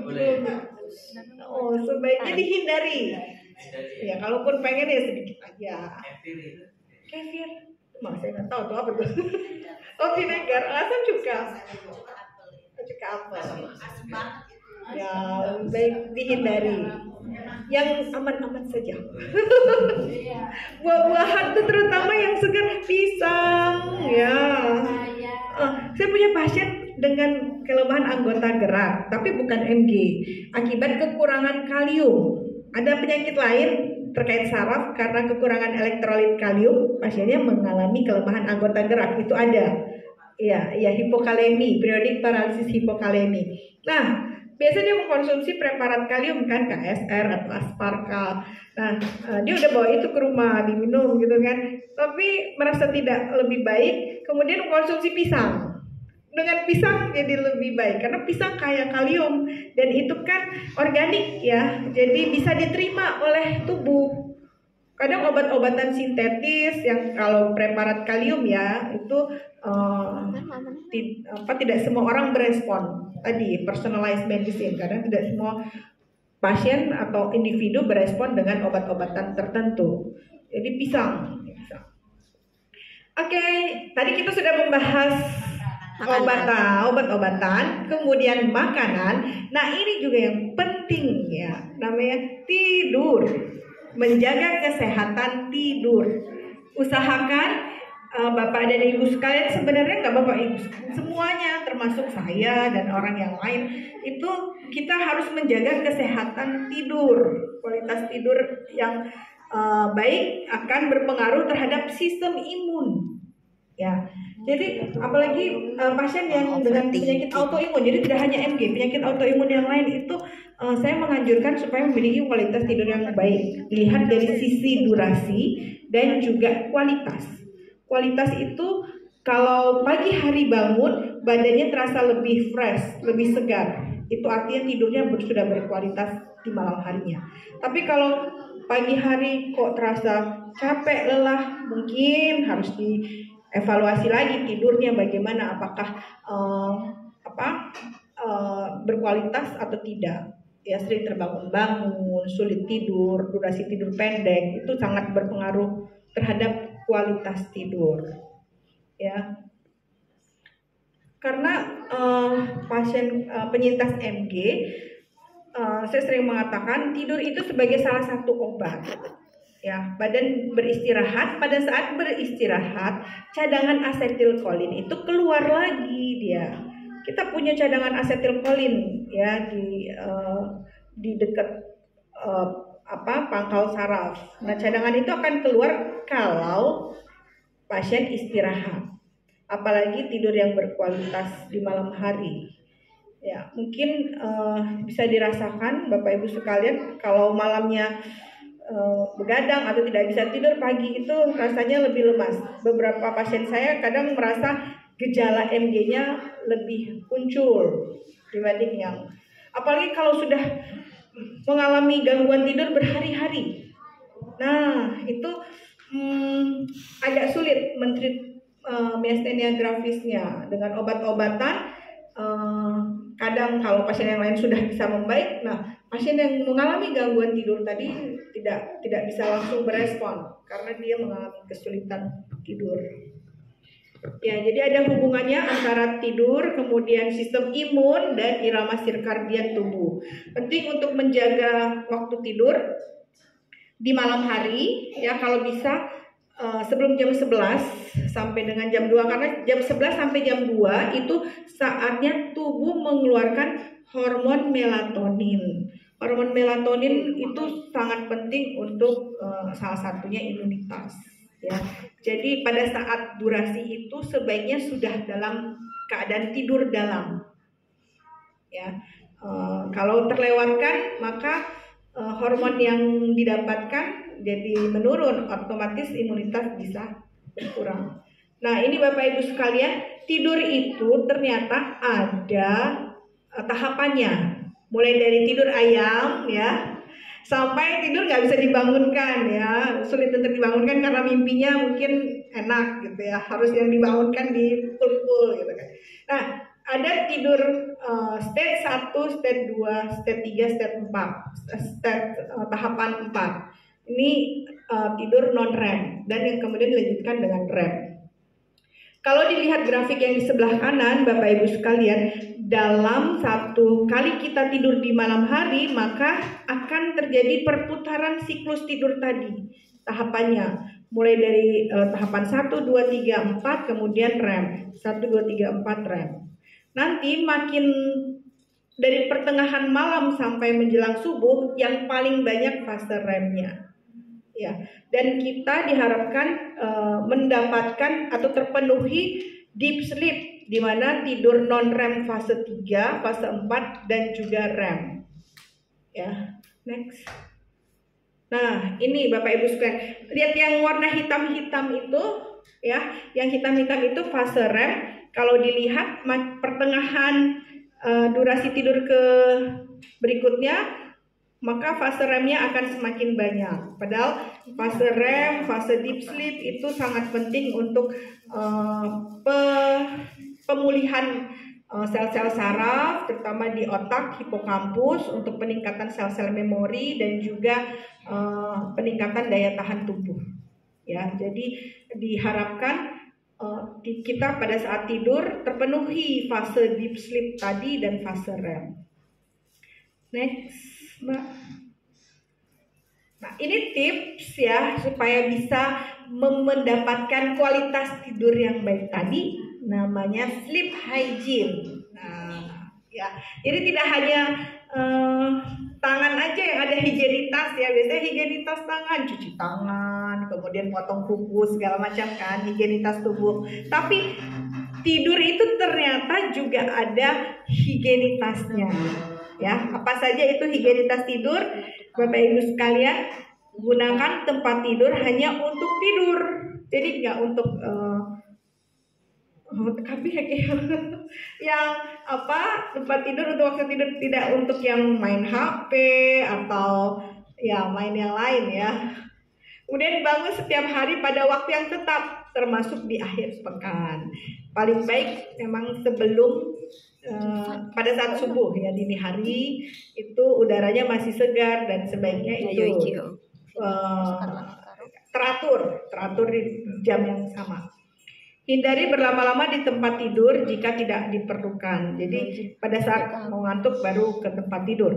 Speaker 1: Oh sebaiknya dihindari. Ya kalaupun pengen ya sedikit aja. Kefir, saya nggak tahu tuh apa tuh. Oh vinegar, asam cuka apel.
Speaker 3: Asam banget itu.
Speaker 1: Ya baik dihindari. Yang aman-aman saja. Buah-buahan tuh terutama yang segar, pisang ya. Saya punya pasien dengan kelemahan anggota gerak, tapi bukan MG, akibat kekurangan kalium. Ada penyakit lain terkait saraf karena kekurangan elektrolit kalium, pasiennya mengalami kelemahan anggota gerak. Itu ada. Ya hipokalemi, periodic paralysis hipokalemi. Nah, biasanya mengkonsumsi preparat kalium kan, KSR atau Asparka. Nah, dia udah bawa itu ke rumah diminum gitu kan. Tapi merasa tidak lebih baik, kemudian mengkonsumsi pisang. Dengan pisang jadi lebih baik karena pisang kaya kalium dan itu kan organik ya. Jadi bisa diterima oleh tubuh. Kadang obat-obatan sintetis yang kalau preparat kalium ya itu tidak semua orang berespon. Tadi personalized medicine, kadang tidak semua pasien atau individu berespon dengan obat-obatan tertentu. Jadi pisang. Oke, tadi kita sudah membahas obat-obatan, kemudian makanan. Nah ini juga yang penting ya, namanya tidur. Menjaga kesehatan tidur. Usahakan Bapak dan Ibu sekalian, sebenarnya nggak Bapak Ibu semuanya, termasuk saya dan orang yang lain, itu kita harus menjaga kesehatan tidur. Kualitas tidur yang baik akan berpengaruh terhadap sistem imun. Ya, jadi apalagi pasien yang dengan penyakit autoimun, jadi tidak hanya MG, penyakit autoimun yang lain itu saya menganjurkan supaya memiliki kualitas tidur yang baik. Lihat dari sisi durasi dan juga kualitas. Kualitas itu kalau pagi hari bangun badannya terasa lebih fresh, lebih segar. Itu artinya tidurnya sudah berkualitas di malam harinya. Tapi kalau pagi hari kok terasa capek, lelah, mungkin harus dievaluasi lagi tidurnya bagaimana, apakah berkualitas atau tidak. Ya sering terbangun-bangun, sulit tidur, durasi tidur pendek, itu sangat berpengaruh terhadap kualitas tidur. Ya. Karena pasien penyintas MG, saya sering mengatakan tidur itu sebagai salah satu obat. Ya, badan beristirahat, pada saat beristirahat, cadangan asetilkolin itu keluar lagi dia. Kita punya cadangan asetilkolin ya di dekat pangkal saraf. Nah, cadangan itu akan keluar kalau pasien istirahat. Apalagi tidur yang berkualitas di malam hari. Ya, mungkin bisa dirasakan Bapak Ibu sekalian kalau malamnya begadang atau tidak bisa tidur, pagi itu rasanya lebih lemas. Beberapa pasien saya kadang merasa gejala MG-nya lebih muncul dibanding yang, apalagi kalau sudah mengalami gangguan tidur berhari-hari. Nah, itu agak sulit mentreat miastenia gravisnya dengan obat-obatan. Kadang kalau pasien yang lain sudah bisa membaik, nah pasien yang mengalami gangguan tidur tadi tidak bisa langsung berespon karena dia mengalami kesulitan tidur. Ya, jadi ada hubungannya antara tidur, kemudian sistem imun dan irama sirkadian tubuh. Penting untuk menjaga waktu tidur di malam hari, ya kalau bisa sebelum jam 11 sampai dengan jam 2, karena jam 11 sampai jam 2 itu saatnya tubuh mengeluarkan hormon melatonin. Hormon melatonin itu sangat penting untuk salah satunya imunitas. Ya, jadi pada saat durasi itu sebaiknya sudah dalam keadaan tidur dalam. Ya, kalau terlewatkan maka hormon yang didapatkan jadi menurun, otomatis imunitas bisa berkurang. Nah, ini Bapak Ibu sekalian, tidur itu ternyata ada tahapannya. Mulai dari tidur ayam ya, sampai tidur nggak bisa dibangunkan ya, sulit untuk dibangunkan karena mimpinya mungkin enak gitu ya, harus yang dibangunkan dipukul gitu kan. Nah, ada tidur stage 1, stage 2, stage 3, stage 4, tahapan 4. Ini tidur non-REM dan yang kemudian dilanjutkan dengan REM. Kalau dilihat grafik yang di sebelah kanan Bapak Ibu sekalian, dalam satu kali kita tidur di malam hari maka akan terjadi perputaran siklus tidur tadi. Tahapannya mulai dari tahapan 1, 2, 3, 4 kemudian REM. 1, 2, 3, 4 REM. Nanti makin dari pertengahan malam sampai menjelang subuh yang paling banyak fase REM-nya. Ya, dan kita diharapkan mendapatkan atau terpenuhi deep sleep, di mana tidur non-REM fase 3, fase 4 dan juga REM. Ya, next. Nah, ini Bapak Ibu sekalian, lihat yang warna hitam-hitam itu, ya, yang hitam-hitam itu fase REM. Kalau dilihat pertengahan durasi tidur ke berikutnya, maka fase REM-nya akan semakin banyak. Padahal fase REM, fase deep sleep itu sangat penting untuk pemulihan sel-sel saraf, terutama di otak, hipokampus, untuk peningkatan sel-sel memori dan juga peningkatan daya tahan tubuh. Ya, jadi diharapkan kita pada saat tidur terpenuhi fase deep sleep tadi dan fase REM. Next, Mbak. Nah, ini tips ya supaya bisa mendapatkan kualitas tidur yang baik tadi, namanya sleep hygiene. Nah, ya, jadi tidak hanya tangan aja yang ada higienitas ya. Biasanya higienitas tangan, cuci tangan, kemudian potong kuku segala macam kan, higienitas tubuh. Tapi tidur itu ternyata juga ada higienitasnya. Ya, apa saja itu higienitas tidur? Bapak Ibu sekalian, gunakan tempat tidur hanya untuk tidur. Jadi nggak untuk yang tempat tidur untuk waktu tidur, tidak untuk yang main HP atau ya main yang lain ya. Kemudian bangun setiap hari pada waktu yang tetap, termasuk di akhir pekan. Paling baik memang sebelum pada saat subuh ya, dini hari itu udaranya masih segar dan sebaiknya itu teratur di jam yang sama. Hindari berlama-lama di tempat tidur jika tidak diperlukan. Jadi pada saat mau ngantuk baru ke tempat tidur.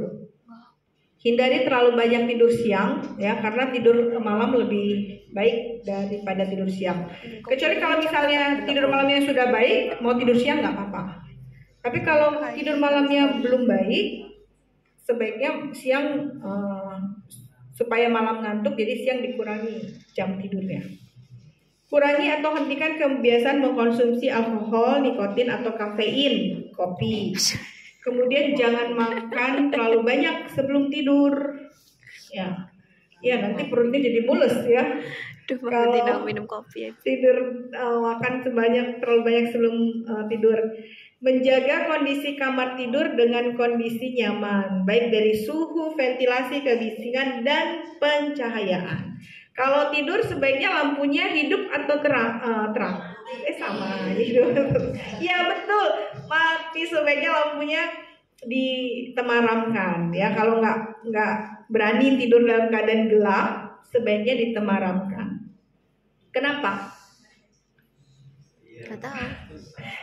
Speaker 1: Hindari terlalu banyak tidur siang ya, karena tidur malam lebih baik daripada tidur siang. Kecuali kalau misalnya tidur malamnya sudah baik, mau tidur siang nggak apa-apa. Tapi kalau tidur malamnya belum baik, sebaiknya siang supaya malam ngantuk, jadi siang dikurangi jam tidurnya. Kurangi atau hentikan kebiasaan mengkonsumsi alkohol, nikotin atau kafein, kopi. Kemudian jangan makan terlalu banyak sebelum tidur. Ya, nanti perutnya jadi mulus ya.
Speaker 5: Kalau tidak minum kopi ya.
Speaker 1: Tidur makan terlalu banyak sebelum tidur. Menjaga kondisi kamar tidur dengan kondisi nyaman, baik dari suhu, ventilasi, kebisingan, dan pencahayaan. Kalau tidur sebaiknya lampunya hidup atau terang? Sama hidup. Ya betul, mati sebaiknya lampunya ditemaramkan. Ya, kalau nggak berani tidur dalam keadaan gelap, sebaiknya ditemaramkan. Kenapa?
Speaker 5: Gak tahu.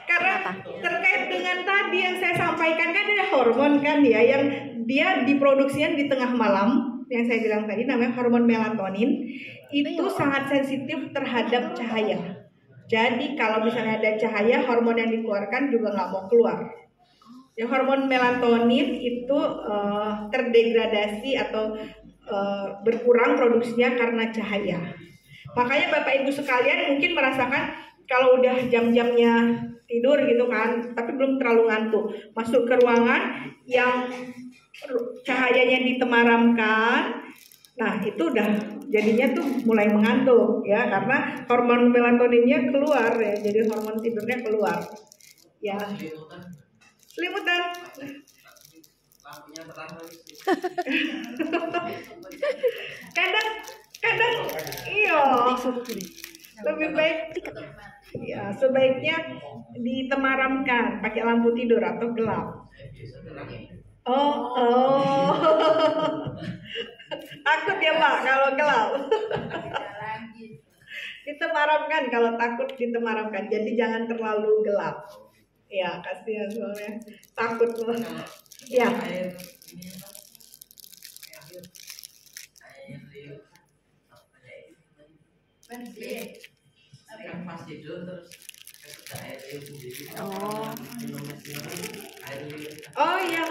Speaker 1: Karena
Speaker 5: Kenapa?
Speaker 1: terkait dengan tadi yang saya sampaikan kan ada hormon kan ya yang dia diproduksinya di tengah malam yang saya bilang tadi namanya hormon melatonin itu sangat sensitif terhadap cahaya. Jadi kalau misalnya ada cahaya hormon yang dikeluarkan juga nggak mau keluar. Yang hormon melatonin itu terdegradasi atau berkurang produksinya karena cahaya. Makanya Bapak Ibu sekalian mungkin merasakan kalau udah jam-jamnya tidur gitu kan, tapi belum terlalu ngantuk, masuk ke ruangan yang cahayanya ditemaramkan, nah itu udah jadinya tuh mulai mengantuk ya, karena hormon melatoninnya keluar ya, jadi hormon tidurnya keluar ya. Selimutan.
Speaker 4: Lampunya terang lagi.
Speaker 1: Kadang iya lebih baik ya sebaiknya ditemaramkan pakai lampu tidur atau gelap. Oh takut ya Pak kalau gelap. Ditemaramkan kalau takut ditemaramkan, jadi jangan terlalu gelap ya, kasihan soalnya takut loh ya.
Speaker 4: Air ini apa? Air liur. Kan pas tidur terus ada air liur sendiri.
Speaker 5: Oh.
Speaker 4: Minum air liur.
Speaker 1: Oh iya,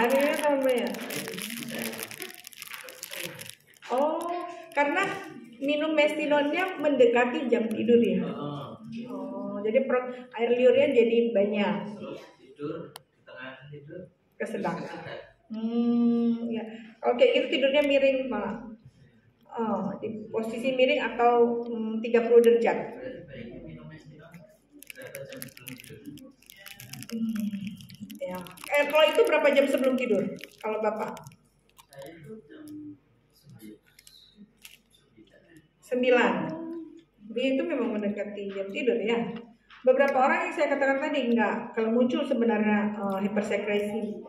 Speaker 1: airnya sama ya. Oh, karena minum mestinonnya mendekati jam tidur ya. Oh, jadi air liurnya jadi banyak.
Speaker 4: Tidur di tengah tidur
Speaker 1: Kesedang. Ya. Kalau kayak gitu tidurnya miring malah. Oh, di posisi miring atau 30 derajat.
Speaker 4: berarti baiknya minum mestinon berapa jam sebelum tidur?
Speaker 1: Ya. Kalau itu berapa jam sebelum tidur? Kalau Bapak?
Speaker 4: Saya itu jam 9.
Speaker 1: 9. Itu memang mendekati jam tidur ya. Beberapa orang yang saya katakan tadi enggak, kalau muncul sebenarnya hipersekresi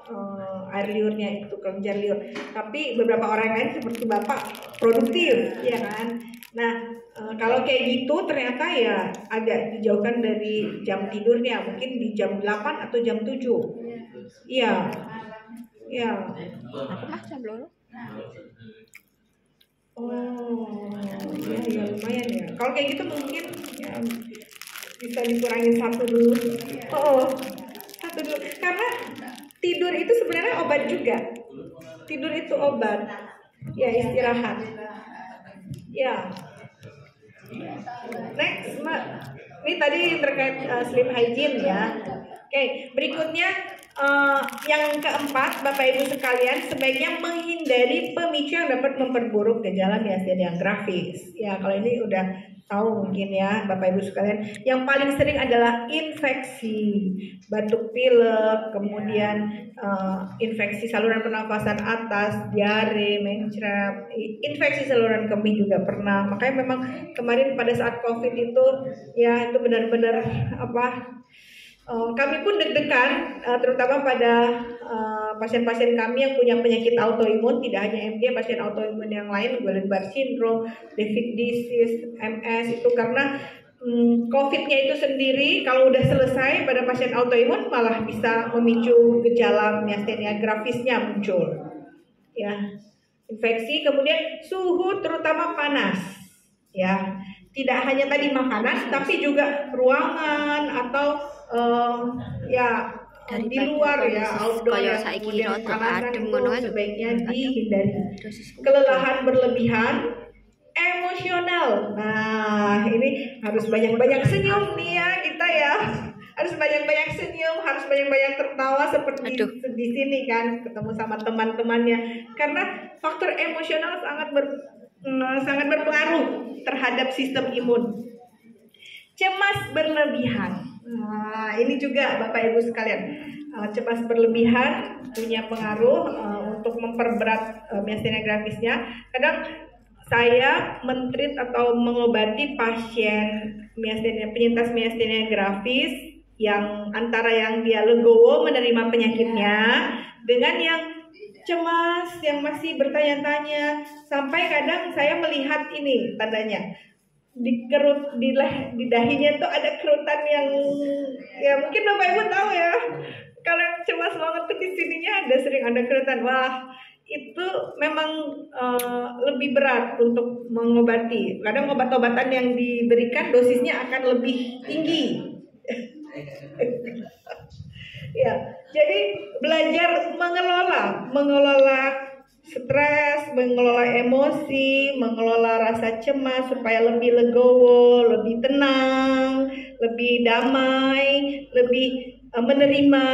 Speaker 1: air liurnya itu kelenjar liur. Tapi beberapa orang lain seperti Bapak produktif, ya kan? Nah, kalau kayak gitu ternyata ya agak dijauhkan dari jam tidurnya, mungkin di jam 8 atau jam 7. Iya. Iya.
Speaker 5: Aku mah jam loro.
Speaker 1: Oh, ya lumayan ya. Kalau kayak gitu mungkin ya bisa dikurangin 1 dulu. Oh, 1 dulu. Karena tidur itu sebenarnya obat juga. Tidur itu obat. Ya istirahat. Ya. Next, Mbak. Ini tadi terkait sleep hygiene ya. Oke, berikutnya yang keempat, Bapak Ibu sekalian, sebaiknya menghindari pemicu yang dapat memperburuk gejala miastenia gravis. Ya, kalau ini udah tahu mungkin ya Bapak Ibu sekalian. Yang paling sering adalah infeksi, batuk pilek, kemudian infeksi saluran pernafasan atas, diare, mencret, infeksi saluran kemih juga pernah. Makanya memang kemarin pada saat COVID itu ya itu benar-benar kami pun deg-degan, terutama pada pasien-pasien kami yang punya penyakit autoimun, tidak hanya MG, pasien autoimun yang lain, Guillain-Barré syndrome, David disease, MS, itu karena COVID-nya itu sendiri kalau udah selesai pada pasien autoimun malah bisa memicu gejala miastenia gravisnya muncul. Ya, infeksi, kemudian suhu terutama panas, ya. Tidak hanya tadi makanan, tapi juga ruangan atau di luar ya, outdoor yang kemudian panasan itu sebaiknya dihindari. Kelelahan berlebihan, emosional. Nah, ini harus banyak-banyak senyum nih ya kita ya. Harus banyak-banyak senyum, harus banyak-banyak tertawa seperti di sini kan, ketemu sama teman-temannya. Karena faktor emosional sangat berpengaruh terhadap sistem imun. Cemas berlebihan. Nah, ini juga Bapak Ibu sekalian, cemas berlebihan punya pengaruh untuk memperberat miastenia gravisnya. Kadang saya mentreat atau mengobati pasien penyintas miastenia gravis yang antara yang dia legowo menerima penyakitnya dengan yang cemas, yang masih bertanya-tanya, sampai kadang saya melihat ini tandanya. dikerut di dahinya tuh ada kerutan yang ya mungkin Bapak Ibu tahu ya. Kalau yang cemas banget tuh di sininya sering ada kerutan. Wah, itu memang lebih berat untuk mengobati. Kadang obat-obatan yang diberikan dosisnya akan lebih tinggi. Ya, jadi belajar mengelola stres, mengelola emosi, mengelola rasa cemas supaya lebih legowo, lebih tenang, lebih damai, lebih menerima.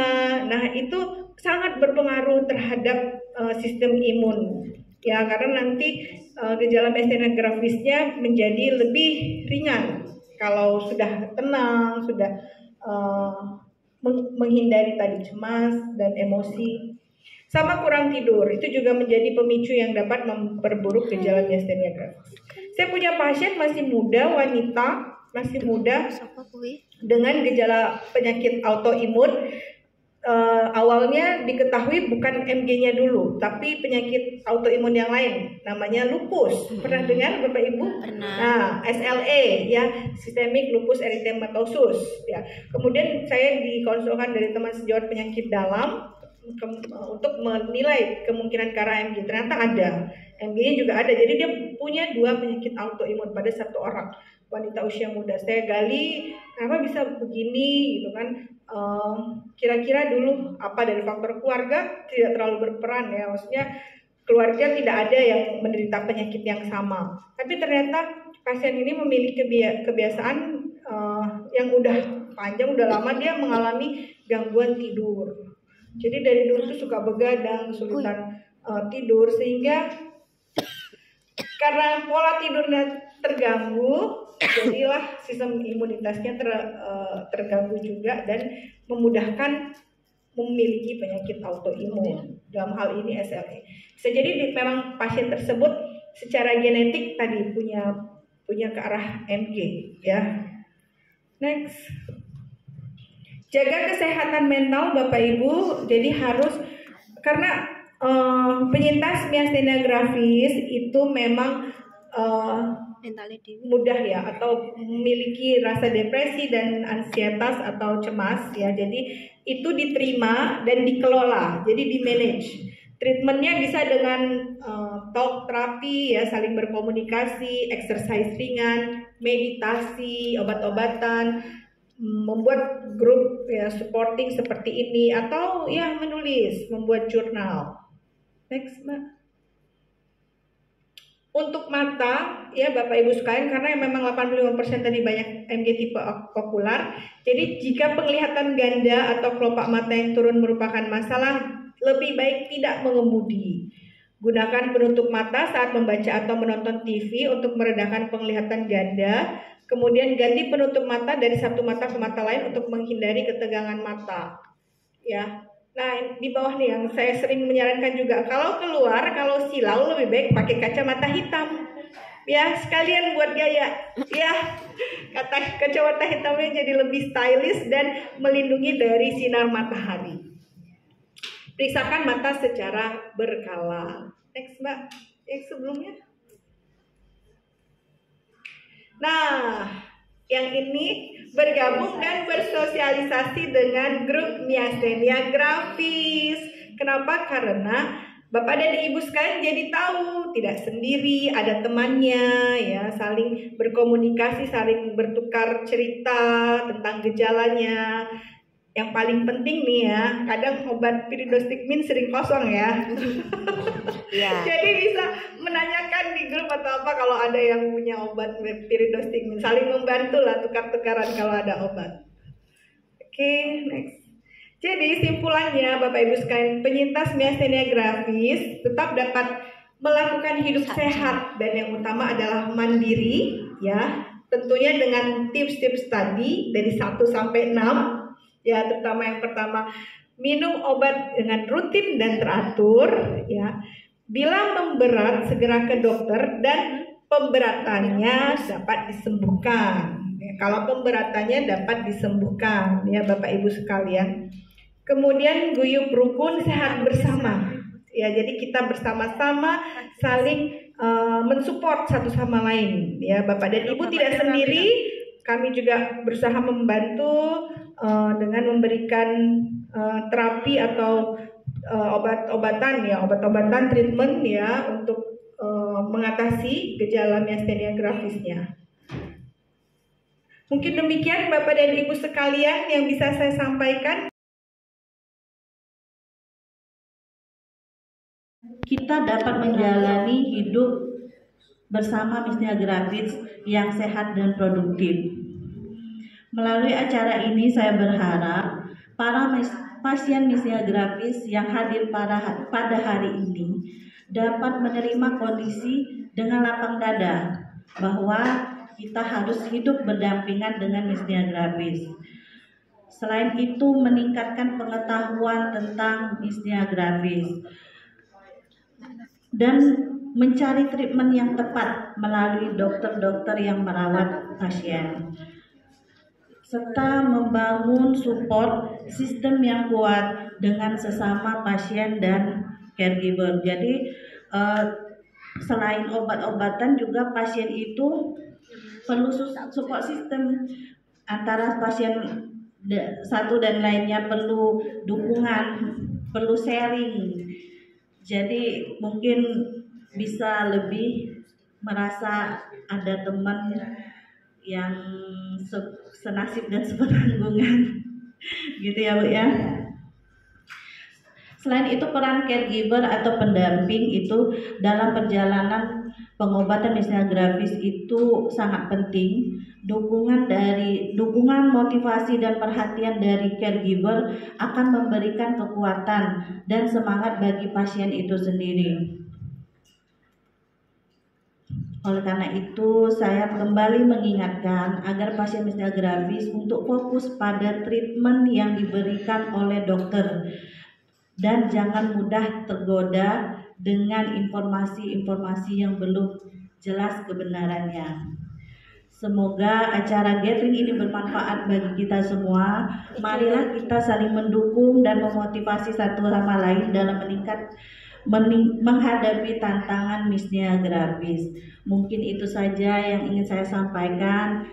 Speaker 1: Nah, itu sangat berpengaruh terhadap sistem imun. Ya, karena nanti gejala miastenia gravisnya menjadi lebih ringan kalau sudah tenang, sudah menghindari tadi cemas dan emosi. Sama kurang tidur, itu juga menjadi pemicu yang dapat memperburuk gejala miastenia gravis. Saya punya pasien masih muda, wanita, masih muda dengan gejala penyakit autoimun. Awalnya diketahui bukan MG-nya dulu, tapi penyakit autoimun yang lain, namanya lupus. Pernah dengar Bapak Ibu?
Speaker 5: Pernah.
Speaker 1: Nah, SLE ya, Systemic Lupus Erythematosus ya. Kemudian saya dikonsulkan dari teman sejawat penyakit dalam untuk menilai kemungkinan ke arah MG. Ternyata ada, MG-nya juga ada. Jadi dia punya 2 penyakit autoimun pada satu orang, wanita usia muda. Saya gali kenapa bisa begini gitu kan. Kira-kira dulu apa dari faktor keluarga tidak terlalu berperan ya, maksudnya keluarga tidak ada yang menderita penyakit yang sama. Tapi ternyata pasien ini memiliki kebiasaan yang udah panjang, udah lama dia mengalami gangguan tidur. Jadi dari dulu tuh suka begadang, kesulitan tidur, sehingga karena pola tidurnya terganggu, jadilah sistem imunitasnya terganggu juga dan memudahkan memiliki penyakit autoimun. Dalam hal ini SLE. Bisa jadi memang pasien tersebut secara genetik tadi punya ke arah MG ya. Next. Jaga kesehatan mental Bapak Ibu, jadi harus karena penyintas miastenia gravis itu memang mudah ya atau memiliki rasa depresi dan ansietas atau cemas ya. Jadi itu diterima dan dikelola, jadi di manage. Treatmentnya bisa dengan talk terapi ya, saling berkomunikasi, exercise ringan, meditasi, obat-obatan, membuat grup ya supporting seperti ini, atau ya menulis, membuat jurnal. Next Mbak. Untuk mata ya Bapak Ibu sekalian, karena memang 85% tadi banyak MG tipe okular. Jadi jika penglihatan ganda atau kelopak mata yang turun merupakan masalah, lebih baik tidak mengemudi. Gunakan penutup mata saat membaca atau menonton TV untuk meredakan penglihatan ganda. Kemudian ganti penutup mata dari satu mata ke mata lain untuk menghindari ketegangan mata. Ya. Nah, di bawah nih yang saya sering menyarankan juga, kalau keluar, kalau silau lebih baik pakai kacamata hitam. Ya, sekalian buat gaya. Ya. Kacamata hitamnya jadi lebih stylish dan melindungi dari sinar matahari. Periksakan mata secara berkala. Next, Mbak. Yang sebelumnya. Nah, yang ini bergabung dan bersosialisasi dengan grup miastenia gravis. Kenapa? Karena Bapak dan Ibu sekalian jadi tahu tidak sendiri, ada temannya ya, saling berkomunikasi, saling bertukar cerita tentang gejalanya. Yang paling penting nih ya, kadang obat piridostigmin sering kosong ya.
Speaker 5: Yeah.
Speaker 1: Jadi bisa menanyakan di grup atau apa kalau ada yang punya obat piridostigmin, saling membantu lah, tukar-tukaran kalau ada obat. Oke, next. Jadi simpulannya Bapak Ibu sekalian, penyintas miastenia gravis tetap dapat melakukan hidup sehat dan yang utama adalah mandiri ya. Tentunya dengan tips-tips tadi dari 1 sampai 6. Ya, terutama yang pertama, minum obat dengan rutin dan teratur ya. Bila memberat segera ke dokter dan pemberatannya dapat disembuhkan. Ya, kalau pemberatannya dapat disembuhkan ya Bapak Ibu sekalian. Kemudian guyub rukun sehat bersama. Ya, jadi kita bersama-sama saling mensupport satu sama lain ya Bapak dan Ibu tidak sendiri, kami juga berusaha membantu dengan memberikan terapi atau obat-obatan treatment ya untuk mengatasi gejala miastenia grafisnya. Mungkin demikian Bapak dan Ibu sekalian yang bisa saya sampaikan.
Speaker 6: Kita dapat menjalani hidup bersama miastenia grafis yang sehat dan produktif. Melalui acara ini saya berharap para pasien miastenia grafis yang hadir pada hari ini dapat menerima kondisi dengan lapang dada bahwa kita harus hidup berdampingan dengan miastenia grafis. Selain itu meningkatkan pengetahuan tentang miastenia grafis dan mencari treatment yang tepat melalui dokter-dokter yang merawat pasien, serta membangun support sistem yang kuat dengan sesama pasien dan caregiver. Jadi selain obat-obatan juga pasien itu perlu support system antara pasien satu dan lainnya, perlu dukungan, perlu sharing. Jadi mungkin bisa lebih merasa ada teman yang senasib dan sepenanggungan gitu ya Bu ya. Selain itu peran caregiver atau pendamping itu dalam perjalanan pengobatan miastenia grafis itu sangat penting. Dukungan motivasi dan perhatian dari caregiver akan memberikan kekuatan dan semangat bagi pasien itu sendiri. Oleh karena itu, saya kembali mengingatkan agar pasien miastenia grafis untuk fokus pada treatment yang diberikan oleh dokter dan jangan mudah tergoda dengan informasi-informasi yang belum jelas kebenarannya. Semoga acara gathering ini bermanfaat bagi kita semua. Marilah kita saling mendukung dan memotivasi satu sama lain dalam menghadapi tantangan miastenia grafis. Mungkin itu saja yang ingin saya sampaikan.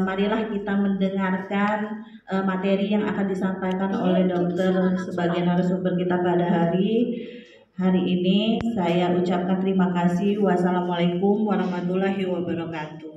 Speaker 6: Marilah kita mendengarkan materi yang akan disampaikan oleh dokter sebagai narasumber kita pada hari ini. Saya ucapkan terima kasih. Wassalamualaikum warahmatullahi wabarakatuh.